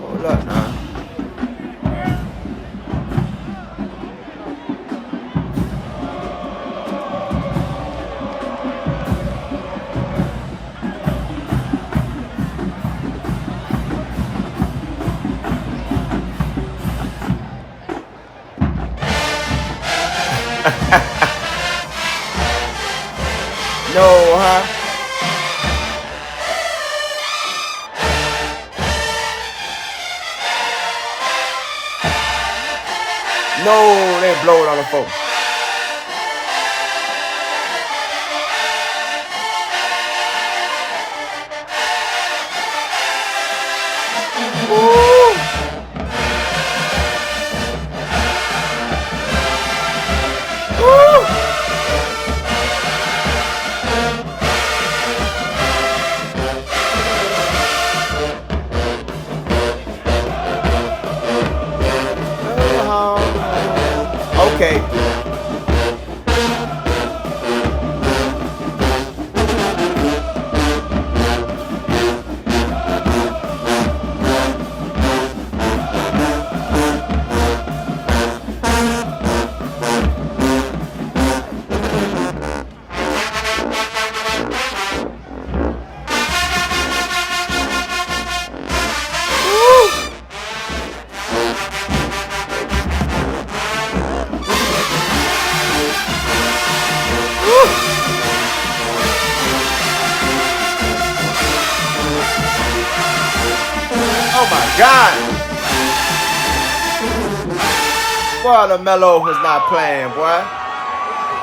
Hold up now. No, huh? No, they blow it on the phone. Okay. Oh my God! Boy, the mellow was not playing, boy.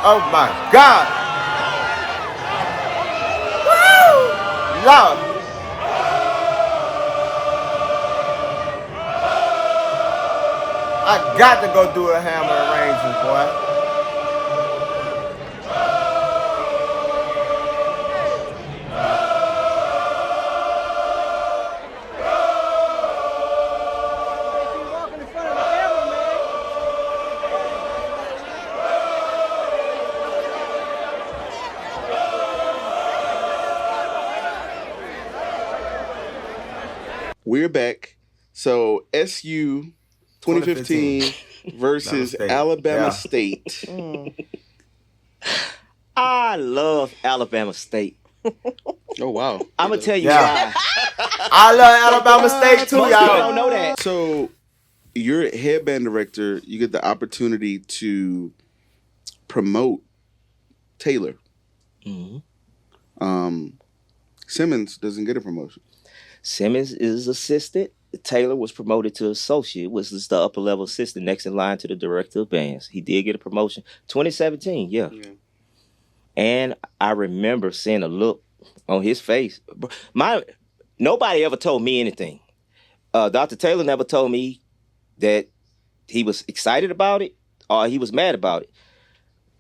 Oh my God! Woo! Lord! I got to go do a hammer arrangements, boy. We're back. So SU 2015 versus Alabama State. I love Alabama State. Oh wow! I'm gonna tell you why. I love Alabama State too, Most y'all. people don't know that. So you're a headband director. You get the opportunity to promote Taylor. Mm-hmm. Simmons doesn't get a promotion. Simmons is assistant. Taylor was promoted to associate, was the upper level assistant next in line to the director of bands. He did get a promotion. 2017, yeah. And I remember seeing a look on his face. Nobody ever told me anything. Dr. Taylor never told me that he was excited about it or he was mad about it.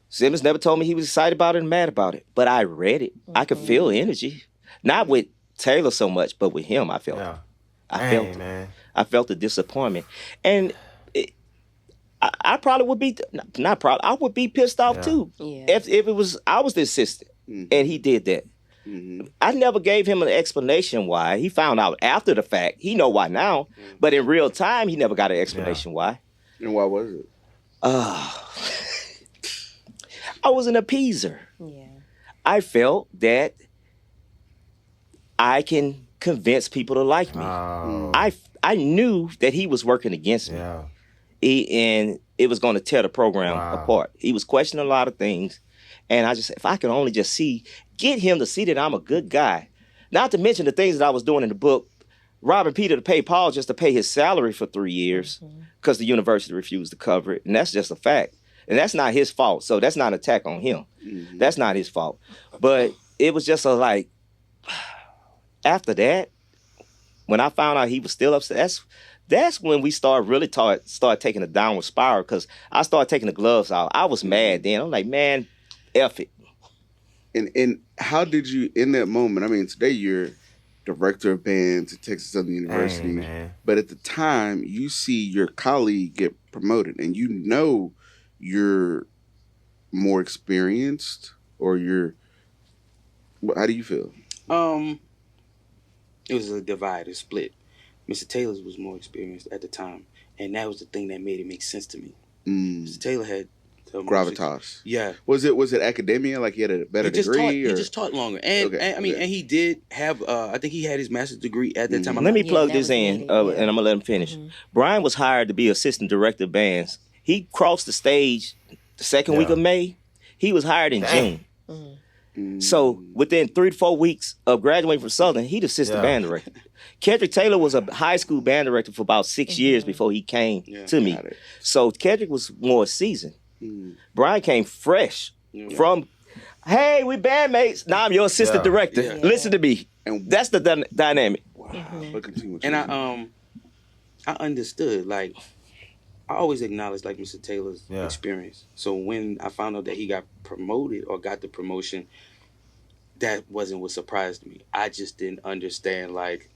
Simmons never told me he was excited about it and mad about it. But I read it. Mm-hmm. I could feel energy. Not with Taylor so much, but with him, I felt it. I felt the disappointment. And I probably would be, not probably, I would be pissed off too. Yeah. If it was, I was the assistant and he did that. Mm-hmm. I never gave him an explanation why. He found out after the fact. He know why now, but in real time, he never got an explanation why. And why was it? I was an appeaser. Yeah. I felt that I can convince people to like me. Oh. I knew that he was working against me. Yeah. And it was going to tear the program apart. He was questioning a lot of things. And I just, if I could only just get him to see that I'm a good guy. Not to mention the things that I was doing in the book, robbing Peter to pay Paul just to pay his salary for 3 years because the university refused to cover it. And that's just a fact. And that's not his fault. So that's not an attack on him. Mm-hmm. That's not his fault. But it was just after that, when I found out he was still upset, that's when we really start taking a downward spiral because I started taking the gloves off. I was mad then. I'm like, man, F it. And how did you, in that moment, I mean, today you're director of bands at Texas Southern University, but at the time, you see your colleague get promoted and you know you're more experienced or how do you feel? It was a divide, a split. Mr. Taylor's was more experienced at the time, and that was the thing that made it make sense to me. Mr. Taylor had gravitas. Yeah. Was it academia? Like he had a better degree? He just taught longer, and he did have. I think he had his master's degree at that time. Let me plug this in, and I'm gonna let him finish. Brian was hired to be assistant director of bands. He crossed the stage the second week of May. He was hired in June. So within 3 to 4 weeks of graduating from Southern, he the assistant band director. Kendrick Taylor was a high school band director for about 6 years before he came to me. So Kendrick was more seasoned. Brian came fresh from, hey, we bandmates. Now I'm your assistant director. Listen to me. And that's the dynamic. Wow. And I understood, like, I always acknowledged like Mr. Taylor's experience. So when I found out that he got promoted or got the promotion, that wasn't what surprised me. I just didn't understand like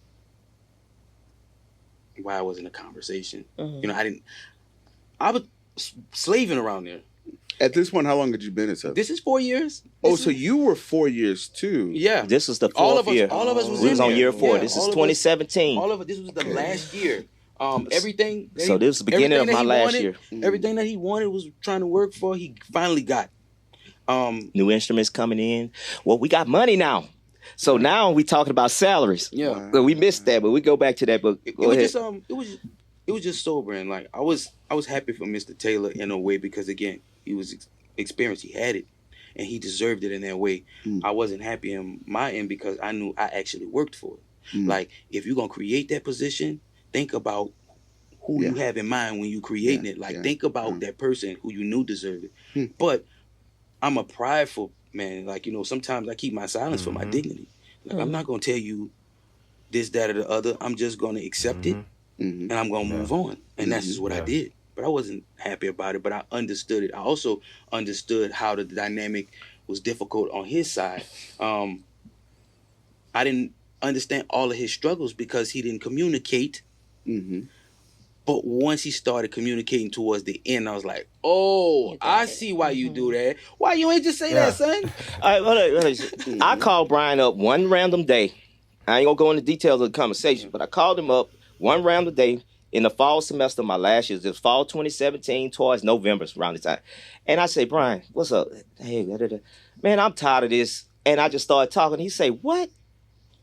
why it wasn't a conversation. You know, I was slaving around there. At this point, how long had you been at Southern? This is 4 years. So you were 4 years too. Yeah. This was the fourth year. All of us was we was on there. year 4. Yeah, this is 2017. All of it. This was the last year. Everything. So this was the beginning of my last year. Everything that he wanted was trying to work for. He finally got. New instruments coming in. Well, we got money now. So now we talking about salaries. Yeah. But we missed that, but we go back to that. But it was just sobering. Like I was happy for Mr. Taylor in a way because again he was experienced. He had it, and he deserved it in that way. I wasn't happy in my end because I knew I actually worked for it. Like if you're gonna create that position, think about who you have in mind when you creating it. Like think about that person who you knew deserved it. But I'm a prideful man. Like, you know, sometimes I keep my silence for my dignity. Like I'm not gonna tell you this, that, or the other. I'm just gonna accept it and I'm gonna move on. And that's just what I did. But I wasn't happy about it, but I understood it. I also understood how the dynamic was difficult on his side. I didn't understand all of his struggles because he didn't communicate. But once he started communicating towards the end, I was like, oh, I see why you do that. Why you ain't just say that, son? I called Brian up one random day. I ain't gonna go into details of the conversation, but I called him up one random day in the fall semester of my last year. It was fall 2017, towards November around the time. And I say, Brian, what's up? Hey, man, I'm tired of this. And I just started talking. He say, what?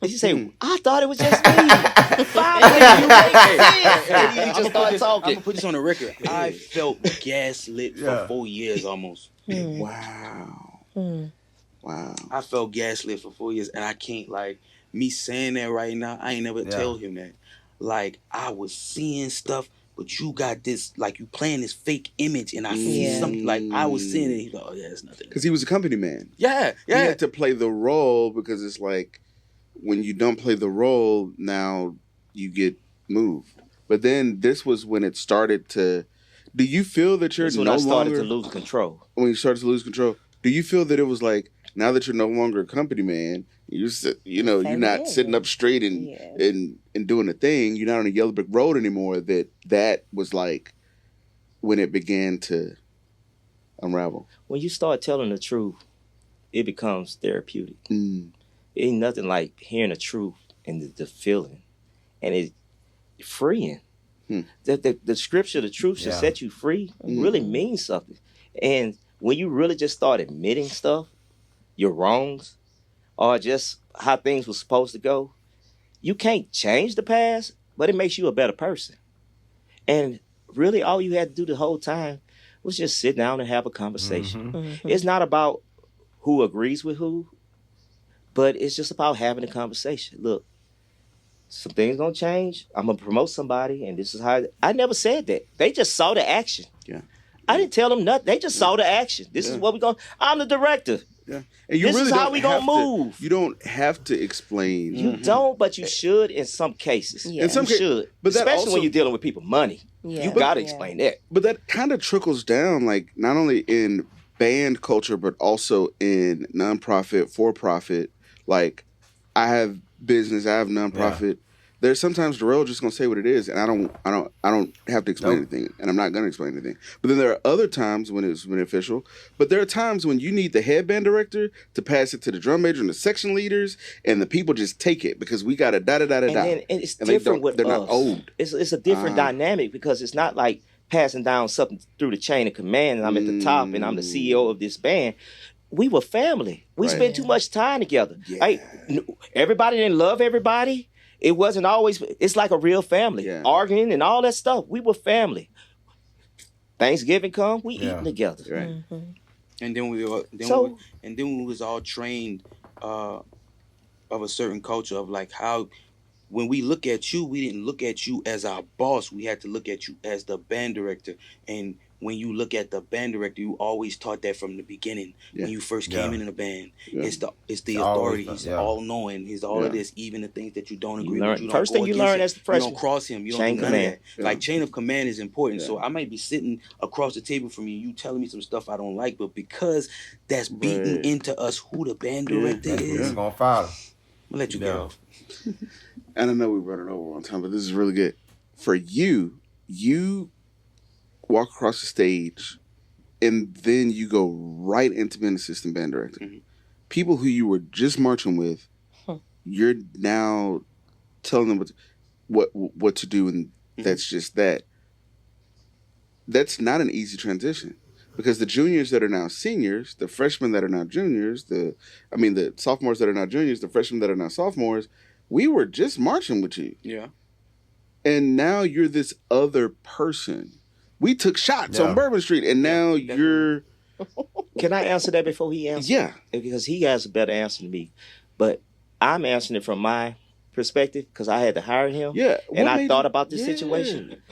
And he say, I thought it was just me. Finally, you make sense. He just started talking. I'm gonna put this on the record. I felt gaslit for 4 years almost. Wow. Wow. I felt gaslit for 4 years, and I can't, like, me saying that right now, I ain't never tell him that. Like, I was seeing stuff, but you got this, like, you playing this fake image, and I see something, like, I was seeing it, he's like, oh, yeah, it's nothing. Because he was a company man. Yeah. He had to play the role because it's like, when you don't play the role, now you get moved. But then this was when it started to. Do you feel that you're when I started to lose control? When you started to lose control, do you feel that it was like now that you're no longer a company man, you're not sitting up straight and doing a thing. You're not on a yellow brick road anymore. That was like when it began to unravel. When you start telling the truth, it becomes therapeutic. Ain't nothing like hearing the truth and the feeling, and it's freeing. The scripture, the truth should set you free, really means something. And when you really just start admitting stuff, your wrongs, or just how things were supposed to go, you can't change the past, but it makes you a better person. And really all you had to do the whole time was just sit down and have a conversation. It's not about who agrees with who, but it's just about having a conversation. Look, some things gonna change. I'm gonna promote somebody, and this is how. I never said that. They just saw the action. I didn't tell them nothing. They just saw the action. This is what we going. I'm the director. And you this really is how we gonna move. You don't have to explain. You don't, but you should in some cases. In some cases, should. But that especially also, when you're dealing with people money. You gotta explain that. But that kind of trickles down, like not only in band culture, but also in nonprofit, for-profit. Like, I have business, I have nonprofit. There's sometimes Darrell just gonna say what it is, and I don't have to explain anything, and I'm not gonna explain anything. But then there are other times when it's beneficial. But there are times when you need the head band director to pass it to the drum major and the section leaders, and the people just take it because we got a da. And it's different with they're us. Not old. It's a different dynamic because it's not like passing down something through the chain of command, and I'm at the top, and I'm the CEO of this band. We were family. We spent too much time together. Like, everybody didn't love everybody. It wasn't always. It's like a real family, arguing and all that stuff. We were family. Thanksgiving come, we eating together. Right. Mm-hmm. And then we was all trained of a certain culture of like how when we look at you, we didn't look at you as our boss. We had to look at you as the band director. And when you look at the band director, you always taught that from the beginning. When you first came in the band, it's the authority. He's all knowing. He's all of this, even the things that you don't agree with. You first don't thing you learn as the freshman. You don't cross him. You don't do none of that. Like chain of command is important. So I might be sitting across the table from you telling me some stuff I don't like, but because that's beaten into us who the band director is, we're gonna follow. I'm gonna let you get off. And I know we're running over on time, but this is really good. For you walk across the stage, and then you go right into being assistant band director. Mm-hmm. People who you were just marching with, you're now telling them what to do, and that's just that. That's not an easy transition, because the juniors that are now seniors, the freshmen that are now juniors, the sophomores that are now juniors, the freshmen that are now sophomores, we were just marching with you. Yeah. And now you're this other person. We took shots on Bourbon Street, and now you're... Can I answer that before he answers? Yeah. Because he has a better answer than me. But I'm answering it from my perspective, because I had to hire him. Yeah. And I thought about this situation.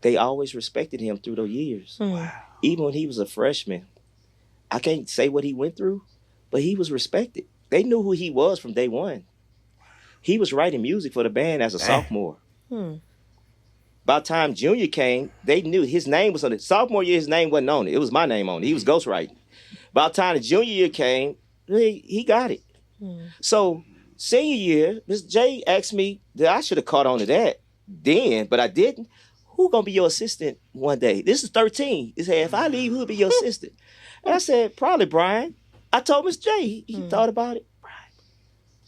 They always respected him through those years. Wow. Even when he was a freshman. I can't say what he went through, but he was respected. They knew who he was from day one. He was writing music for the band as a sophomore. By the time junior came, they knew his name was on it. Sophomore year, his name wasn't on it. It was my name on it. He was ghostwriting. By the time the junior year came, he got it. So senior year, Mr. J asked me that I should have caught on to that then, but I didn't. Who gonna be your assistant one day? This is 13. He said, if I leave, who'll be your assistant? And I said, probably Brian. I told Mr. J. He thought about it.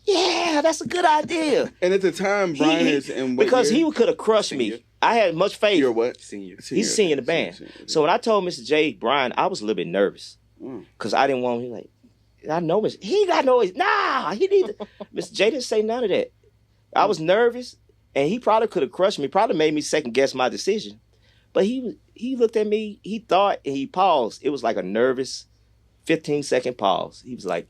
Yeah, that's a good idea. And at the time, Brian is in what because year? he could have crushed me. I had much faith. You're what? Senior. He's senior in the band. Senior. So when I told Mr. J, Brian, I was a little bit nervous. Because I didn't want him like, I know Mr. He got no, nah, he need to. Mr. J didn't say none of that. I was nervous, and he probably could have crushed me, probably made me second guess my decision. But he looked at me, he thought, and he paused. It was like a nervous 15-second pause. He was like,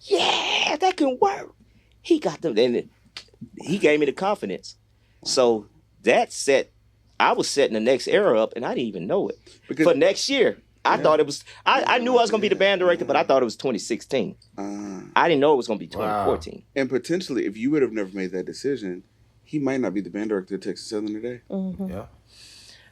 yeah, that can work. He got them, and he gave me the confidence. So that I was setting the next era up, and I didn't even know it. Because for next year, I thought it was, I knew I was going to be the band director, but I thought it was 2016. I didn't know it was going to be 2014. Wow. And potentially, if you would have never made that decision, he might not be the band director of Texas Southern today. Yeah.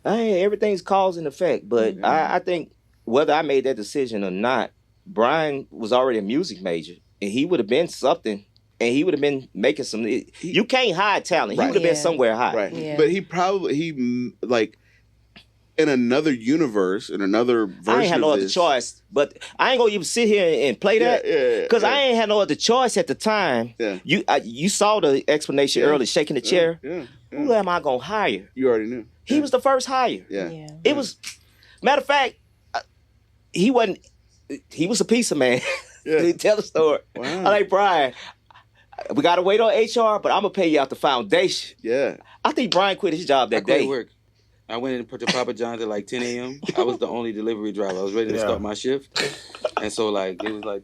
Everything's cause and effect, but I think whether I made that decision or not, Brian was already a music major, and he would have been something, and he would have been making some. You can't hide talent. He would have been somewhere high. Right. Yeah. But he like in another universe, in another version. I ain't had no other choice, but I ain't gonna even sit here and play that because I ain't had no other choice at the time. Yeah. You saw the explanation earlier, shaking the chair. Who am I gonna hire? You already knew. He was the first hire. Yeah. It was. Matter of fact, he wasn't. He was a pizza man. He tell the story. Wow. I'm like, Brian, we gotta wait on HR, but I'm gonna pay you out the foundation. Yeah. I think Brian quit his job that day. Work. I went in and put to Papa John's at like 10 a.m. I was the only delivery driver. I was ready to start my shift, and so like it was like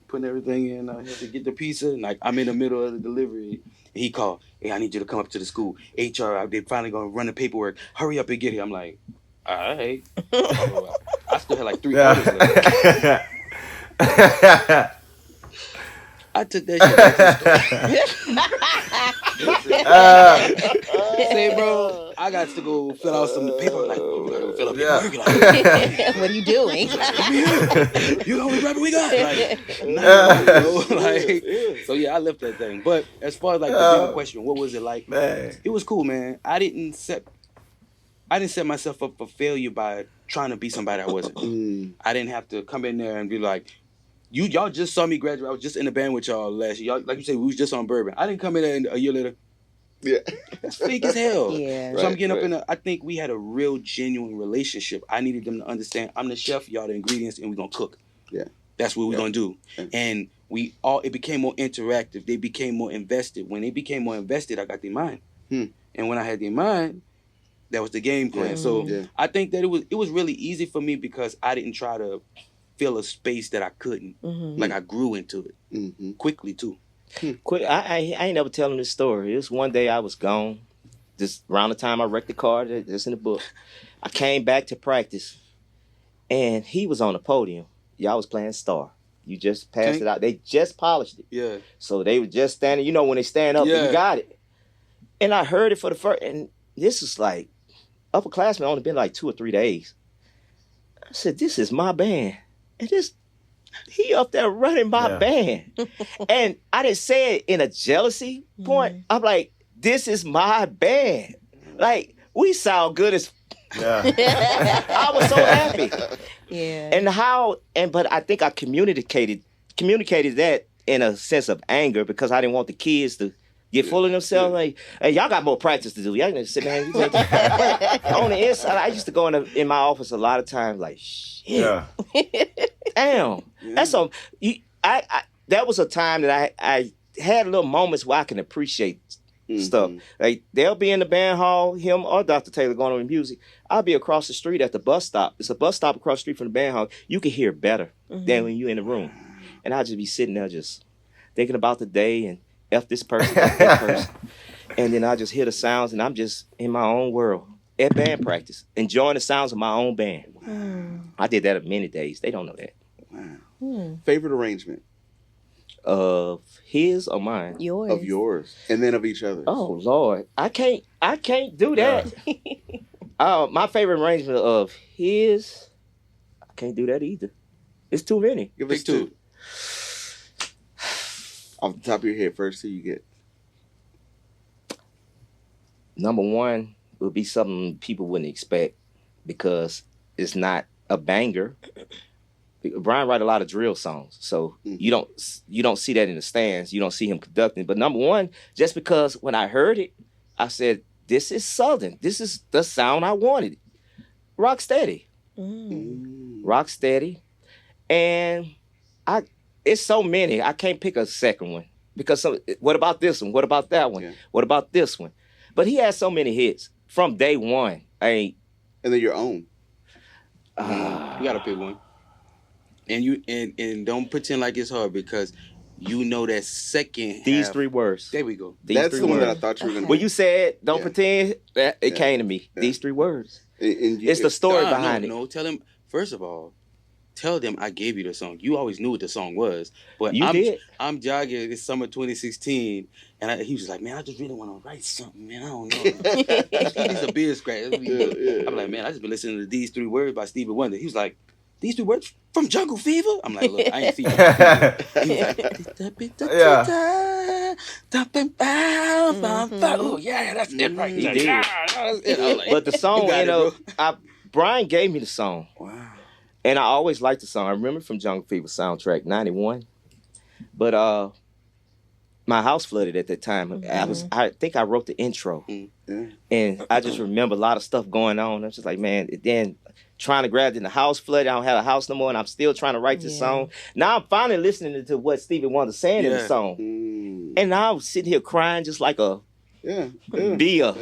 putting everything in. I had to get the pizza, and like I'm in the middle of the delivery. And he called, hey, I need you to come up to the school. HR, they finally gonna run the paperwork. Hurry up and get here. I'm like, all right. I still had like 3 orders left. I took that shit. Say, bro, I got to go fill out some paper. Like, we gotta go fill up paper. What are you doing? You the only rapper we got. Like, no. Like, so yeah, I left that thing. But as far as like the bigger question, what was it like? Man. It was cool, man. I didn't set myself up for failure by trying to be somebody I wasn't. I didn't have to come in there and be like, y'all just saw me graduate. I was just in the band with y'all last year. Y'all, like you said, we was just on Bourbon. I didn't come in there and a year later. Yeah. That's fake as hell. Yeah. So I'm getting up in I think we had a real genuine relationship. I needed them to understand I'm the chef, y'all the ingredients, and we're gonna cook. Yeah. That's what we're gonna do. And it became more interactive. They became more invested. When they became more invested, I got their mind. And when I had their mind, That was the game plan. So I think that it was really easy for me because I didn't try to fill a space that I couldn't. Like I grew into it quickly too. Quick, I ain't never telling this story. It was one day I was gone. Just around the time I wrecked the car, that's in the book. I came back to practice, and he was on the podium. Y'all was playing Star. You just passed it out. They just polished it. Yeah. So they were just standing. You know when they stand up, you got it. And I heard it for the first. And this is like upperclassmen only been like 2 or 3 days. I said, "This is my band," and he up there running my band. And I didn't say it in a jealousy point. I'm like, "This is my band. Like we sound good as." I was so happy. But I think I communicated that in a sense of anger because I didn't want the kids to get full of themselves. Like, hey, y'all got more practice to do. Y'all need to sit down. On the inside, I used to go in my office a lot of times like, shit. Damn. That's so. That was a time that I had little moments where I can appreciate stuff. Like they'll be in the band hall, him or Dr. Taylor going on with music. I'll be across the street at the bus stop. It's a bus stop across the street from the band hall. You can hear better than when you're in the room. And I'll just be sitting there just thinking about the day and F this person, F that person. And then I just hear the sounds and I'm just in my own world at band practice, enjoying the sounds of my own band. I did that many days. They don't know that. Wow. Favorite arrangement? Of his or mine? Yours. Of yours. And then of each other. Oh Lord. I can't do that. My favorite arrangement of his, I can't do that either. It's too many. Give us two. Off the top of your head, first two you get. Number one would be something people wouldn't expect because it's not a banger. Brian write a lot of drill songs, so you don't see that in the stands. You don't see him conducting. But number one, just because when I heard it, I said, "This is Southern. This is the sound I wanted." Rock steady, rock steady, and it's so many. I can't pick a second one because what about this one? What about that one? Yeah. What about this one? But he has so many hits from day one. And then your own. You gotta pick one. And you and don't pretend like it's hard because you know that second These half, 3 words. There we go. That's the one that I thought you were going to When you said don't pretend, it came to me. Yeah. These 3 words. It's the story behind it. No, tell him, first of all, tell them I gave you the song. You always knew what the song was. But I'm jogging this summer 2016, and he was like, "Man, I just really want to write something, man. I don't know." He's a beard scratch. I'm like, "Man, I just been listening to These 3 Words by Stevie Wonder." He was like, "These 3 words from Jungle Fever?" I'm like, "Look, I ain't Fever." He was like, "Oh yeah, that's it right there." He did. Like, but the song, Brian gave me the song. Wow. And I always liked the song. I remember from Jungle Fever soundtrack, 91. But my house flooded at that time. I think I wrote the intro. And I just remember a lot of stuff going on. I was just like, man, then trying to grab it in the house flooded. I don't have a house no more, and I'm still trying to write this song. Now I'm finally listening to what Stevie Wonder's saying in the song. And now I'm sitting here crying just like a deer.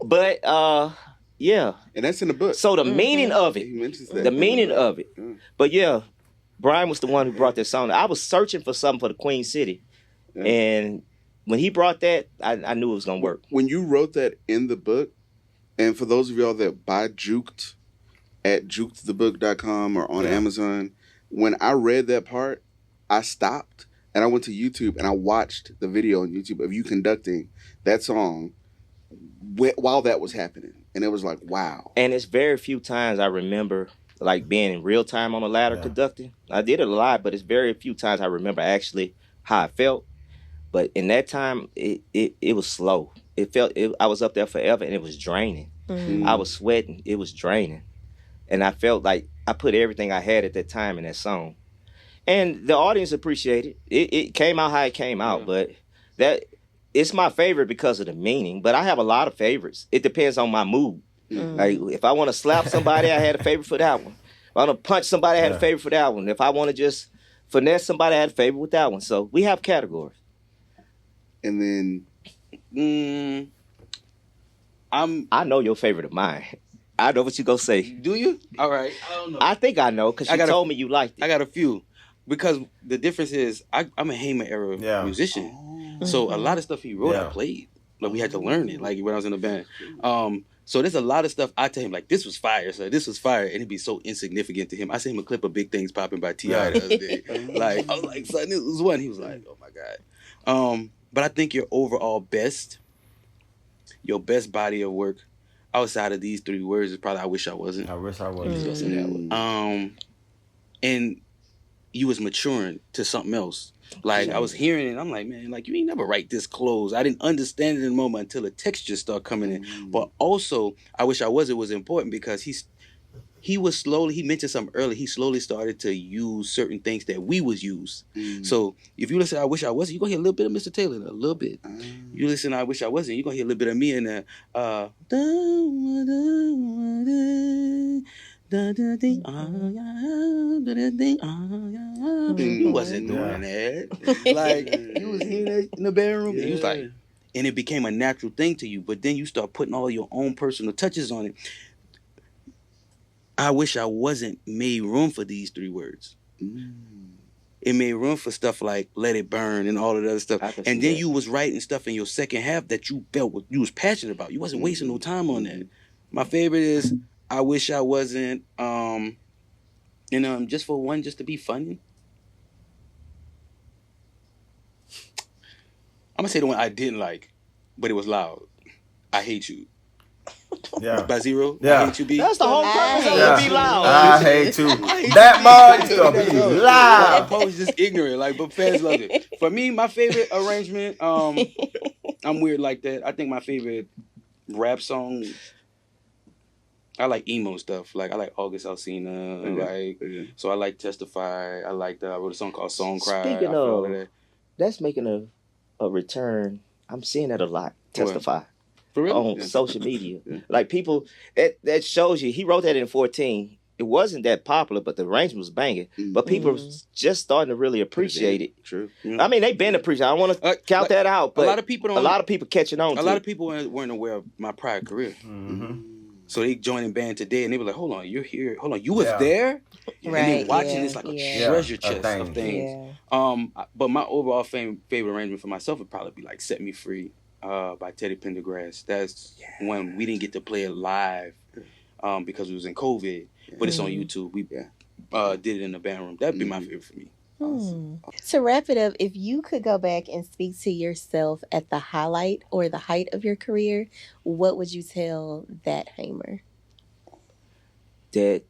But and that's in the book. So the meaning of it. He mentions that. The meaning of it. But Brian was the one who brought that song. I was searching for something for the Queen City. And when he brought that, I knew it was gonna work. When you wrote that in the book, and for those of y'all that buy Juked at jukedthebook.com or on Amazon, when I read that part, I stopped and I went to YouTube and I watched the video on YouTube of you conducting that song while that was happening. And it was like, wow. And it's very few times I remember like being in real time on the ladder conducting. I did it a lot, but it's very few times I remember actually how I felt. But in that time, it was slow. I was up there forever and it was draining. I was sweating. It was draining. And I felt like I put everything I had at that time in that song. And the audience appreciated it. It came out how it came out, but it's my favorite because of the meaning. But I have a lot of favorites. It depends on my mood. Like if I want to slap somebody, I had a favorite for that one. If I want to punch somebody, I had a favorite for that one. If I want to just finesse somebody, I had a favorite with that one. So we have categories. And then I know your favorite of mine. I know what you gonna say. Do you? All right. I don't know. I think I know because you told me you liked it. I got a few. Because the difference is I'm a Hamer era musician. So a lot of stuff he wrote I played. Like we had to learn it, like when I was in the band. So there's a lot of stuff I tell him, like, this was fire, so this was fire, and it'd be so insignificant to him. I sent him a clip of Big Things Popping by T.I. the other day. Like, I was like, son, this was one. He was like, oh my God. But I think your overall best body of work outside of these 3 words is probably I Wish I Wasn't. I Wish I Wasn't. And you was maturing to something else. Like, I was hearing it, I'm like, man, like, you ain't never write this close. I didn't understand it in the moment until the textures start coming in. But also, I Wish I Was, it was important because he mentioned something earlier, he slowly started to use certain things that we was used. So, if you listen to I Wish I Wasn't, you're going to hear a little bit of Mr. Taylor, a little bit. You listen to I Wish I Wasn't, you're going to hear a little bit of me in there. You wasn't doing that. Like, you was hearing that in the bedroom. And you was like, and it became a natural thing to you. But then you start putting all your own personal touches on it. I Wish I Wasn't made room for these 3 words. It made room for stuff like Let It Burn and all of that other stuff. And then you was writing stuff in your second half that you felt you was passionate about. You wasn't wasting no time on that. My favorite is I Wish I Wasn't, just for one, just to be funny. I'm gonna say the one I didn't like, but it was loud. I Hate You. Yeah. By Zero. Yeah. I Hate You, B. That's the whole purpose of it, be loud. I hate you. That bar is gonna be loud. That post is just ignorant, like, but fans love it. For me, my favorite arrangement, I'm weird like that. I think my favorite rap song, I like emo stuff. Like, I like August Alsina. So I like Testify. I wrote a song called Song Cry. Speaking of, that's making a return. I'm seeing that a lot. Testify. For real? On social media. Like, people, that shows you, he wrote that in 2014. It wasn't that popular, but the arrangement was banging. But people are just starting to really appreciate it. True. I mean, they've been appreciating. I want to count that out, but a lot of people catching on. A lot of people weren't aware of my prior career. So they joined in band today, and they were like, "Hold on, you're here. Hold on, you was there." Right. And they watching this like a treasure chest of things. But my overall favorite arrangement for myself would probably be like "Set Me Free" by Teddy Pendergrass. That's when we didn't get to play it live because it was in COVID, but it's on YouTube. We did it in the band room. That'd be my favorite for me. Awesome. To wrap it up, if you could go back and speak to yourself at the highlight or the height of your career, what would you tell that Hamer? That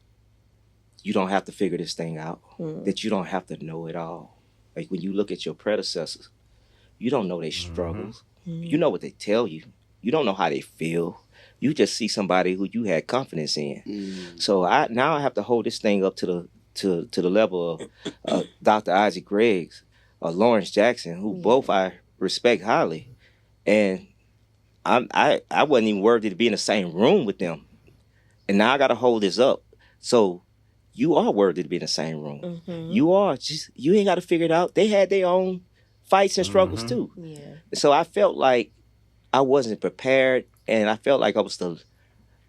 you don't have to figure this thing out. That you don't have to know it all. Like, when you look at your predecessors, you don't know their struggles. You know what they tell you. You don't know how they feel. You just see somebody who you had confidence in. So I have to hold this thing up to the level of Dr. Isaac Greggs or Lawrence Jackson, who both I respect highly. And I wasn't even worthy to be in the same room with them. And now I got to hold this up. So you are worthy to be in the same room. You ain't got to figure it out. They had their own fights and struggles too. So I felt like I wasn't prepared, and I felt like I was the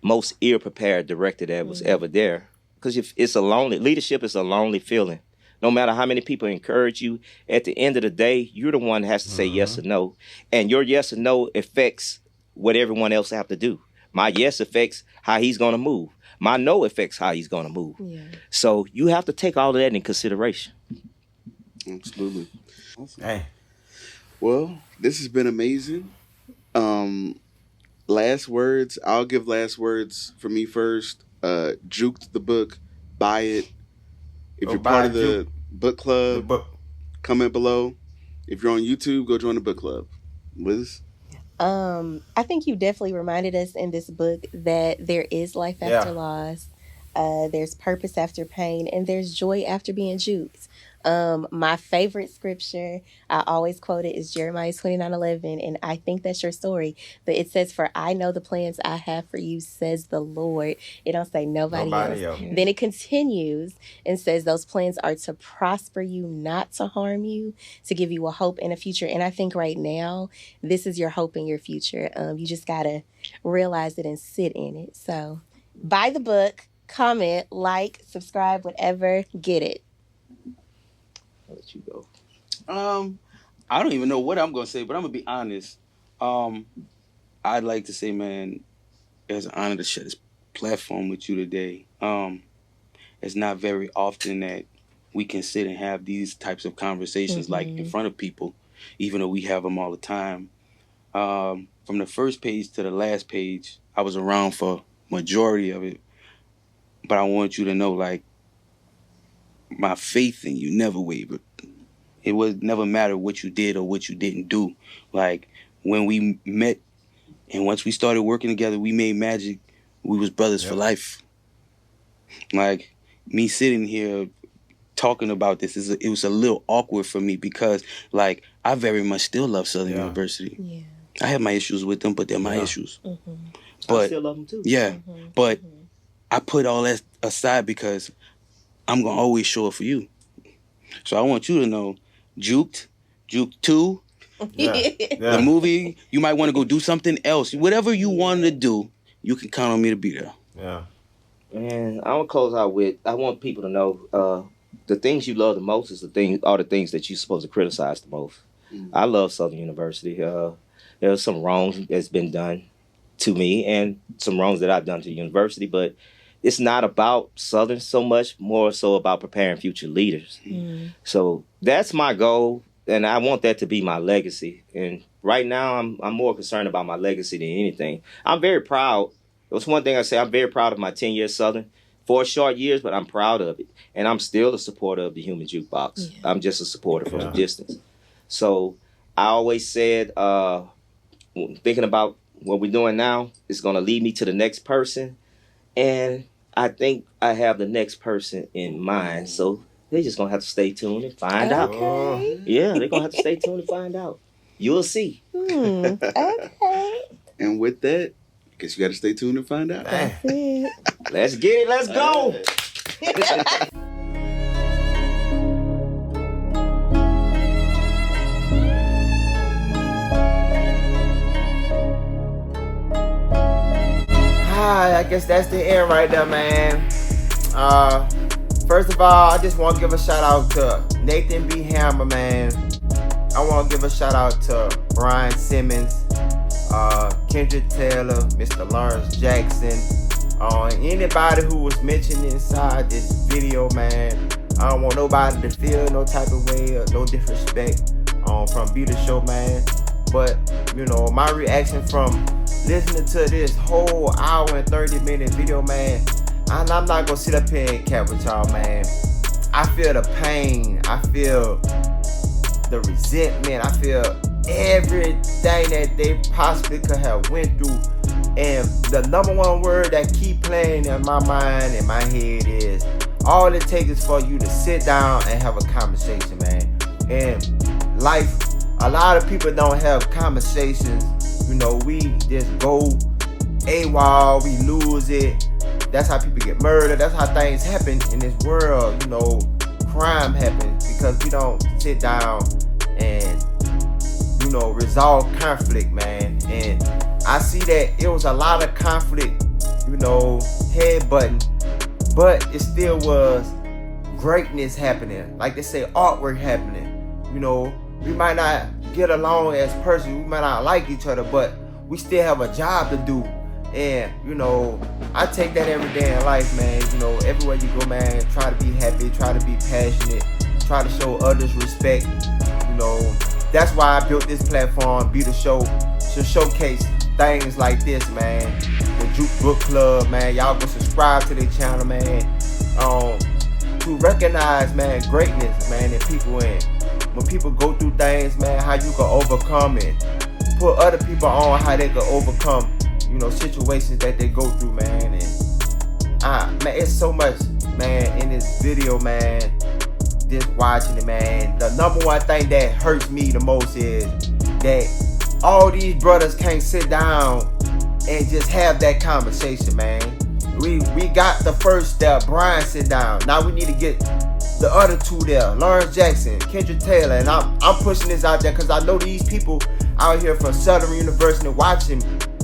most ill-prepared director that was ever there. Because if it's leadership is a lonely feeling. No matter how many people encourage you, at the end of the day, you're the one that has to say yes or no. And your yes or no affects what everyone else have to do. My yes affects how he's going to move. My no affects how he's going to move. So you have to take all of that in consideration. Absolutely. Awesome. Hey. Well, this has been amazing. Last words. I'll give last words for me first. Juked the book. Buy it. If you're part of the book club, comment below. If you're on YouTube, go join the book club. Liz? I think you definitely reminded us in this book that there is life after loss. There's purpose after pain, and there's joy after being juked. My favorite scripture, I always quote it, is Jeremiah 29:11, and I think that's your story. But it says, "For I know the plans I have for you, says the Lord." It don't say nobody else. Then it continues and says those plans are to prosper you, not to harm you, to give you a hope and a future. And I think right now, this is your hope and your future. You just gotta realize it and sit in it. So buy the book, comment, like, subscribe, whatever, get it. I'll let you go. I don't even know what I'm gonna say, but I'm gonna be honest. I'd like to say, man, it's an honor to share this platform with you today. It's not very often that we can sit and have these types of conversations like in front of people, even though we have them all the time. From the first page to the last page, I was around for majority of it, but I want you to know, like, my faith in you never wavered. It would never matter what you did or what you didn't do. Like, when we met and once we started working together, we made magic. We was brothers for life. Like, me sitting here talking about this, it was a little awkward for me because, like, I very much still love Southern University. Yeah. I have my issues with them, but they're my issues. But I still love them too. Yeah, but I put all that aside because I'm going to always show up for you. So I want you to know, Juked 2, the movie, you might want to go do something else. Whatever you want to do, you can count on me to be there. Yeah. And I want to close out with, I want people to know the things you love the most are the things that you're supposed to criticize the most. I love Southern University. There's some wrongs that's been done to me and some wrongs that I've done to the university, but it's not about Southern so much, more so about preparing future leaders. So that's my goal, and I want that to be my legacy. And right now, I'm more concerned about my legacy than anything. I'm very proud. It was one thing I say, I'm very proud of my 10 years Southern. 4 short years, but I'm proud of it. And I'm still a supporter of the Human Jukebox. I'm just a supporter from a distance. So I always said, thinking about what we're doing now is going to lead me to the next person. And I think I have the next person in mind. So they're just going to have to stay tuned and find out. Yeah, they're going to have to stay tuned and find out. You'll see. Okay. And with that, I guess you got to stay tuned and find out. That's it. Let's get it. Let's go. I guess that's the end right there, man. First of all, I just want to give a shout out to Nathan B. Hammer, man. I want to give a shout out to Brian Simmons, Kendrick Taylor, Mr. Lawrence Jackson, anybody who was mentioned inside this video, man. I don't want nobody to feel no type of way or no disrespect from Be The Show, man. But, you know, my reaction from listening to this whole hour and 30-minute video, man, and I'm not gonna sit up here and cap with y'all, man. I feel the pain, I feel the resentment, I feel everything that they possibly could have went through. And the number one word that keep playing in my mind and my head is, all it takes is for you to sit down and have a conversation, man. And life, a lot of people don't have conversations. You know, we just go AWOL, we lose it. That's how people get murdered. That's how things happen in this world. You know, crime happens because we don't sit down and, you know, resolve conflict, man. And I see that it was a lot of conflict, you know, headbutting, but it still was greatness happening. Like they say, artwork happening. You know, we might not get along as persons, we might not like each other, but we still have a job to do. And, you know, I take that every day in life, man. You know, everywhere you go, man, try to be happy, try to be passionate, try to show others respect. You know, that's why I built this platform, Be The Show, to showcase things like this, man. The Juke Book Club, man. Y'all go subscribe to their channel, man. To recognize, man, greatness, man, in people. And when people go through things, man, how you can overcome it. Put other people on how they can overcome, you know, situations that they go through, man. And man, it's so much, man, in this video, man. just watching it, man. The number one thing that hurts me the most is that all these brothers can't sit down and just have that conversation, man. We got the first step, Brian sit down. Now we need to get the other two there, Lawrence Jackson, Kendrick Taylor, and I'm pushing this out there because I know these people out here from Southern University watching,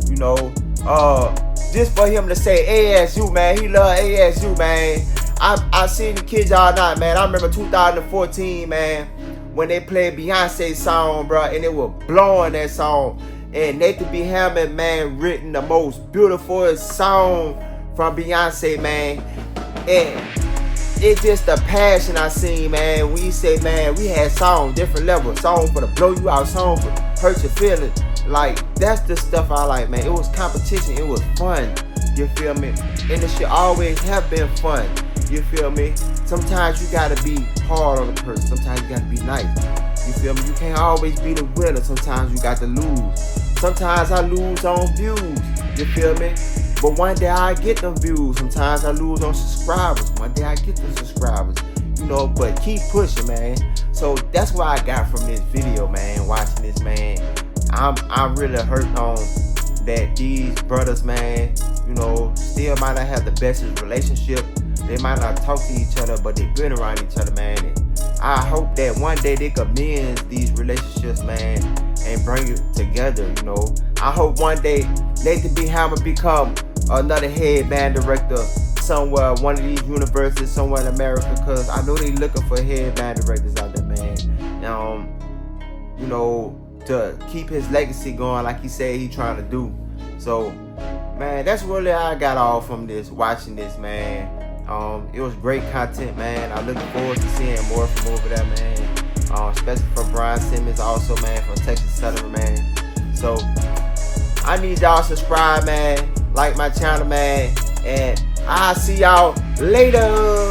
you know, just for him to say ASU, man, he love ASU, man. I seen the kids all night, man. I remember 2014, man, when they played Beyonce's song, bro, and it was blowing that song. And Nathan B. Hammond, man, written the most beautiful song from Beyonce, man. And it's just the passion I seen, man. When you say, man, we had songs, different levels, song for the blow you out, song for hurt your feelings. Like, that's the stuff I like, man. It was competition, it was fun. You feel me? And it should always have been fun. You feel me? Sometimes you gotta be hard on the person. Sometimes you gotta be nice. You feel me? You can't always be the winner. Sometimes you got to lose. Sometimes I lose on views. You feel me? But one day I get them views. Sometimes I lose on subscribers. One day I get the subscribers. You know, but keep pushing, man. So that's what I got from this video, man. Watching this, man. I'm really hurt on that these brothers, man, you know, still might not have the bestest relationship. They might not talk to each other, but they've been around each other, man. And I hope that one day they could mend these relationships, man, and bring it together, you know. I hope one day Nathan B. Hammer become another head band director somewhere, one of these universities somewhere in America, because I know they looking for head band directors out there, man. You know, to keep his legacy going like he said he trying to do. So, man, that's really all I got off from this, watching this, man. It was great content, man. I'm looking forward to seeing more from over there, man. Especially from Brian Simmons, also, man, from Texas Southern, man. So, I need y'all to subscribe, man. Like my channel, man. And I'll see y'all later.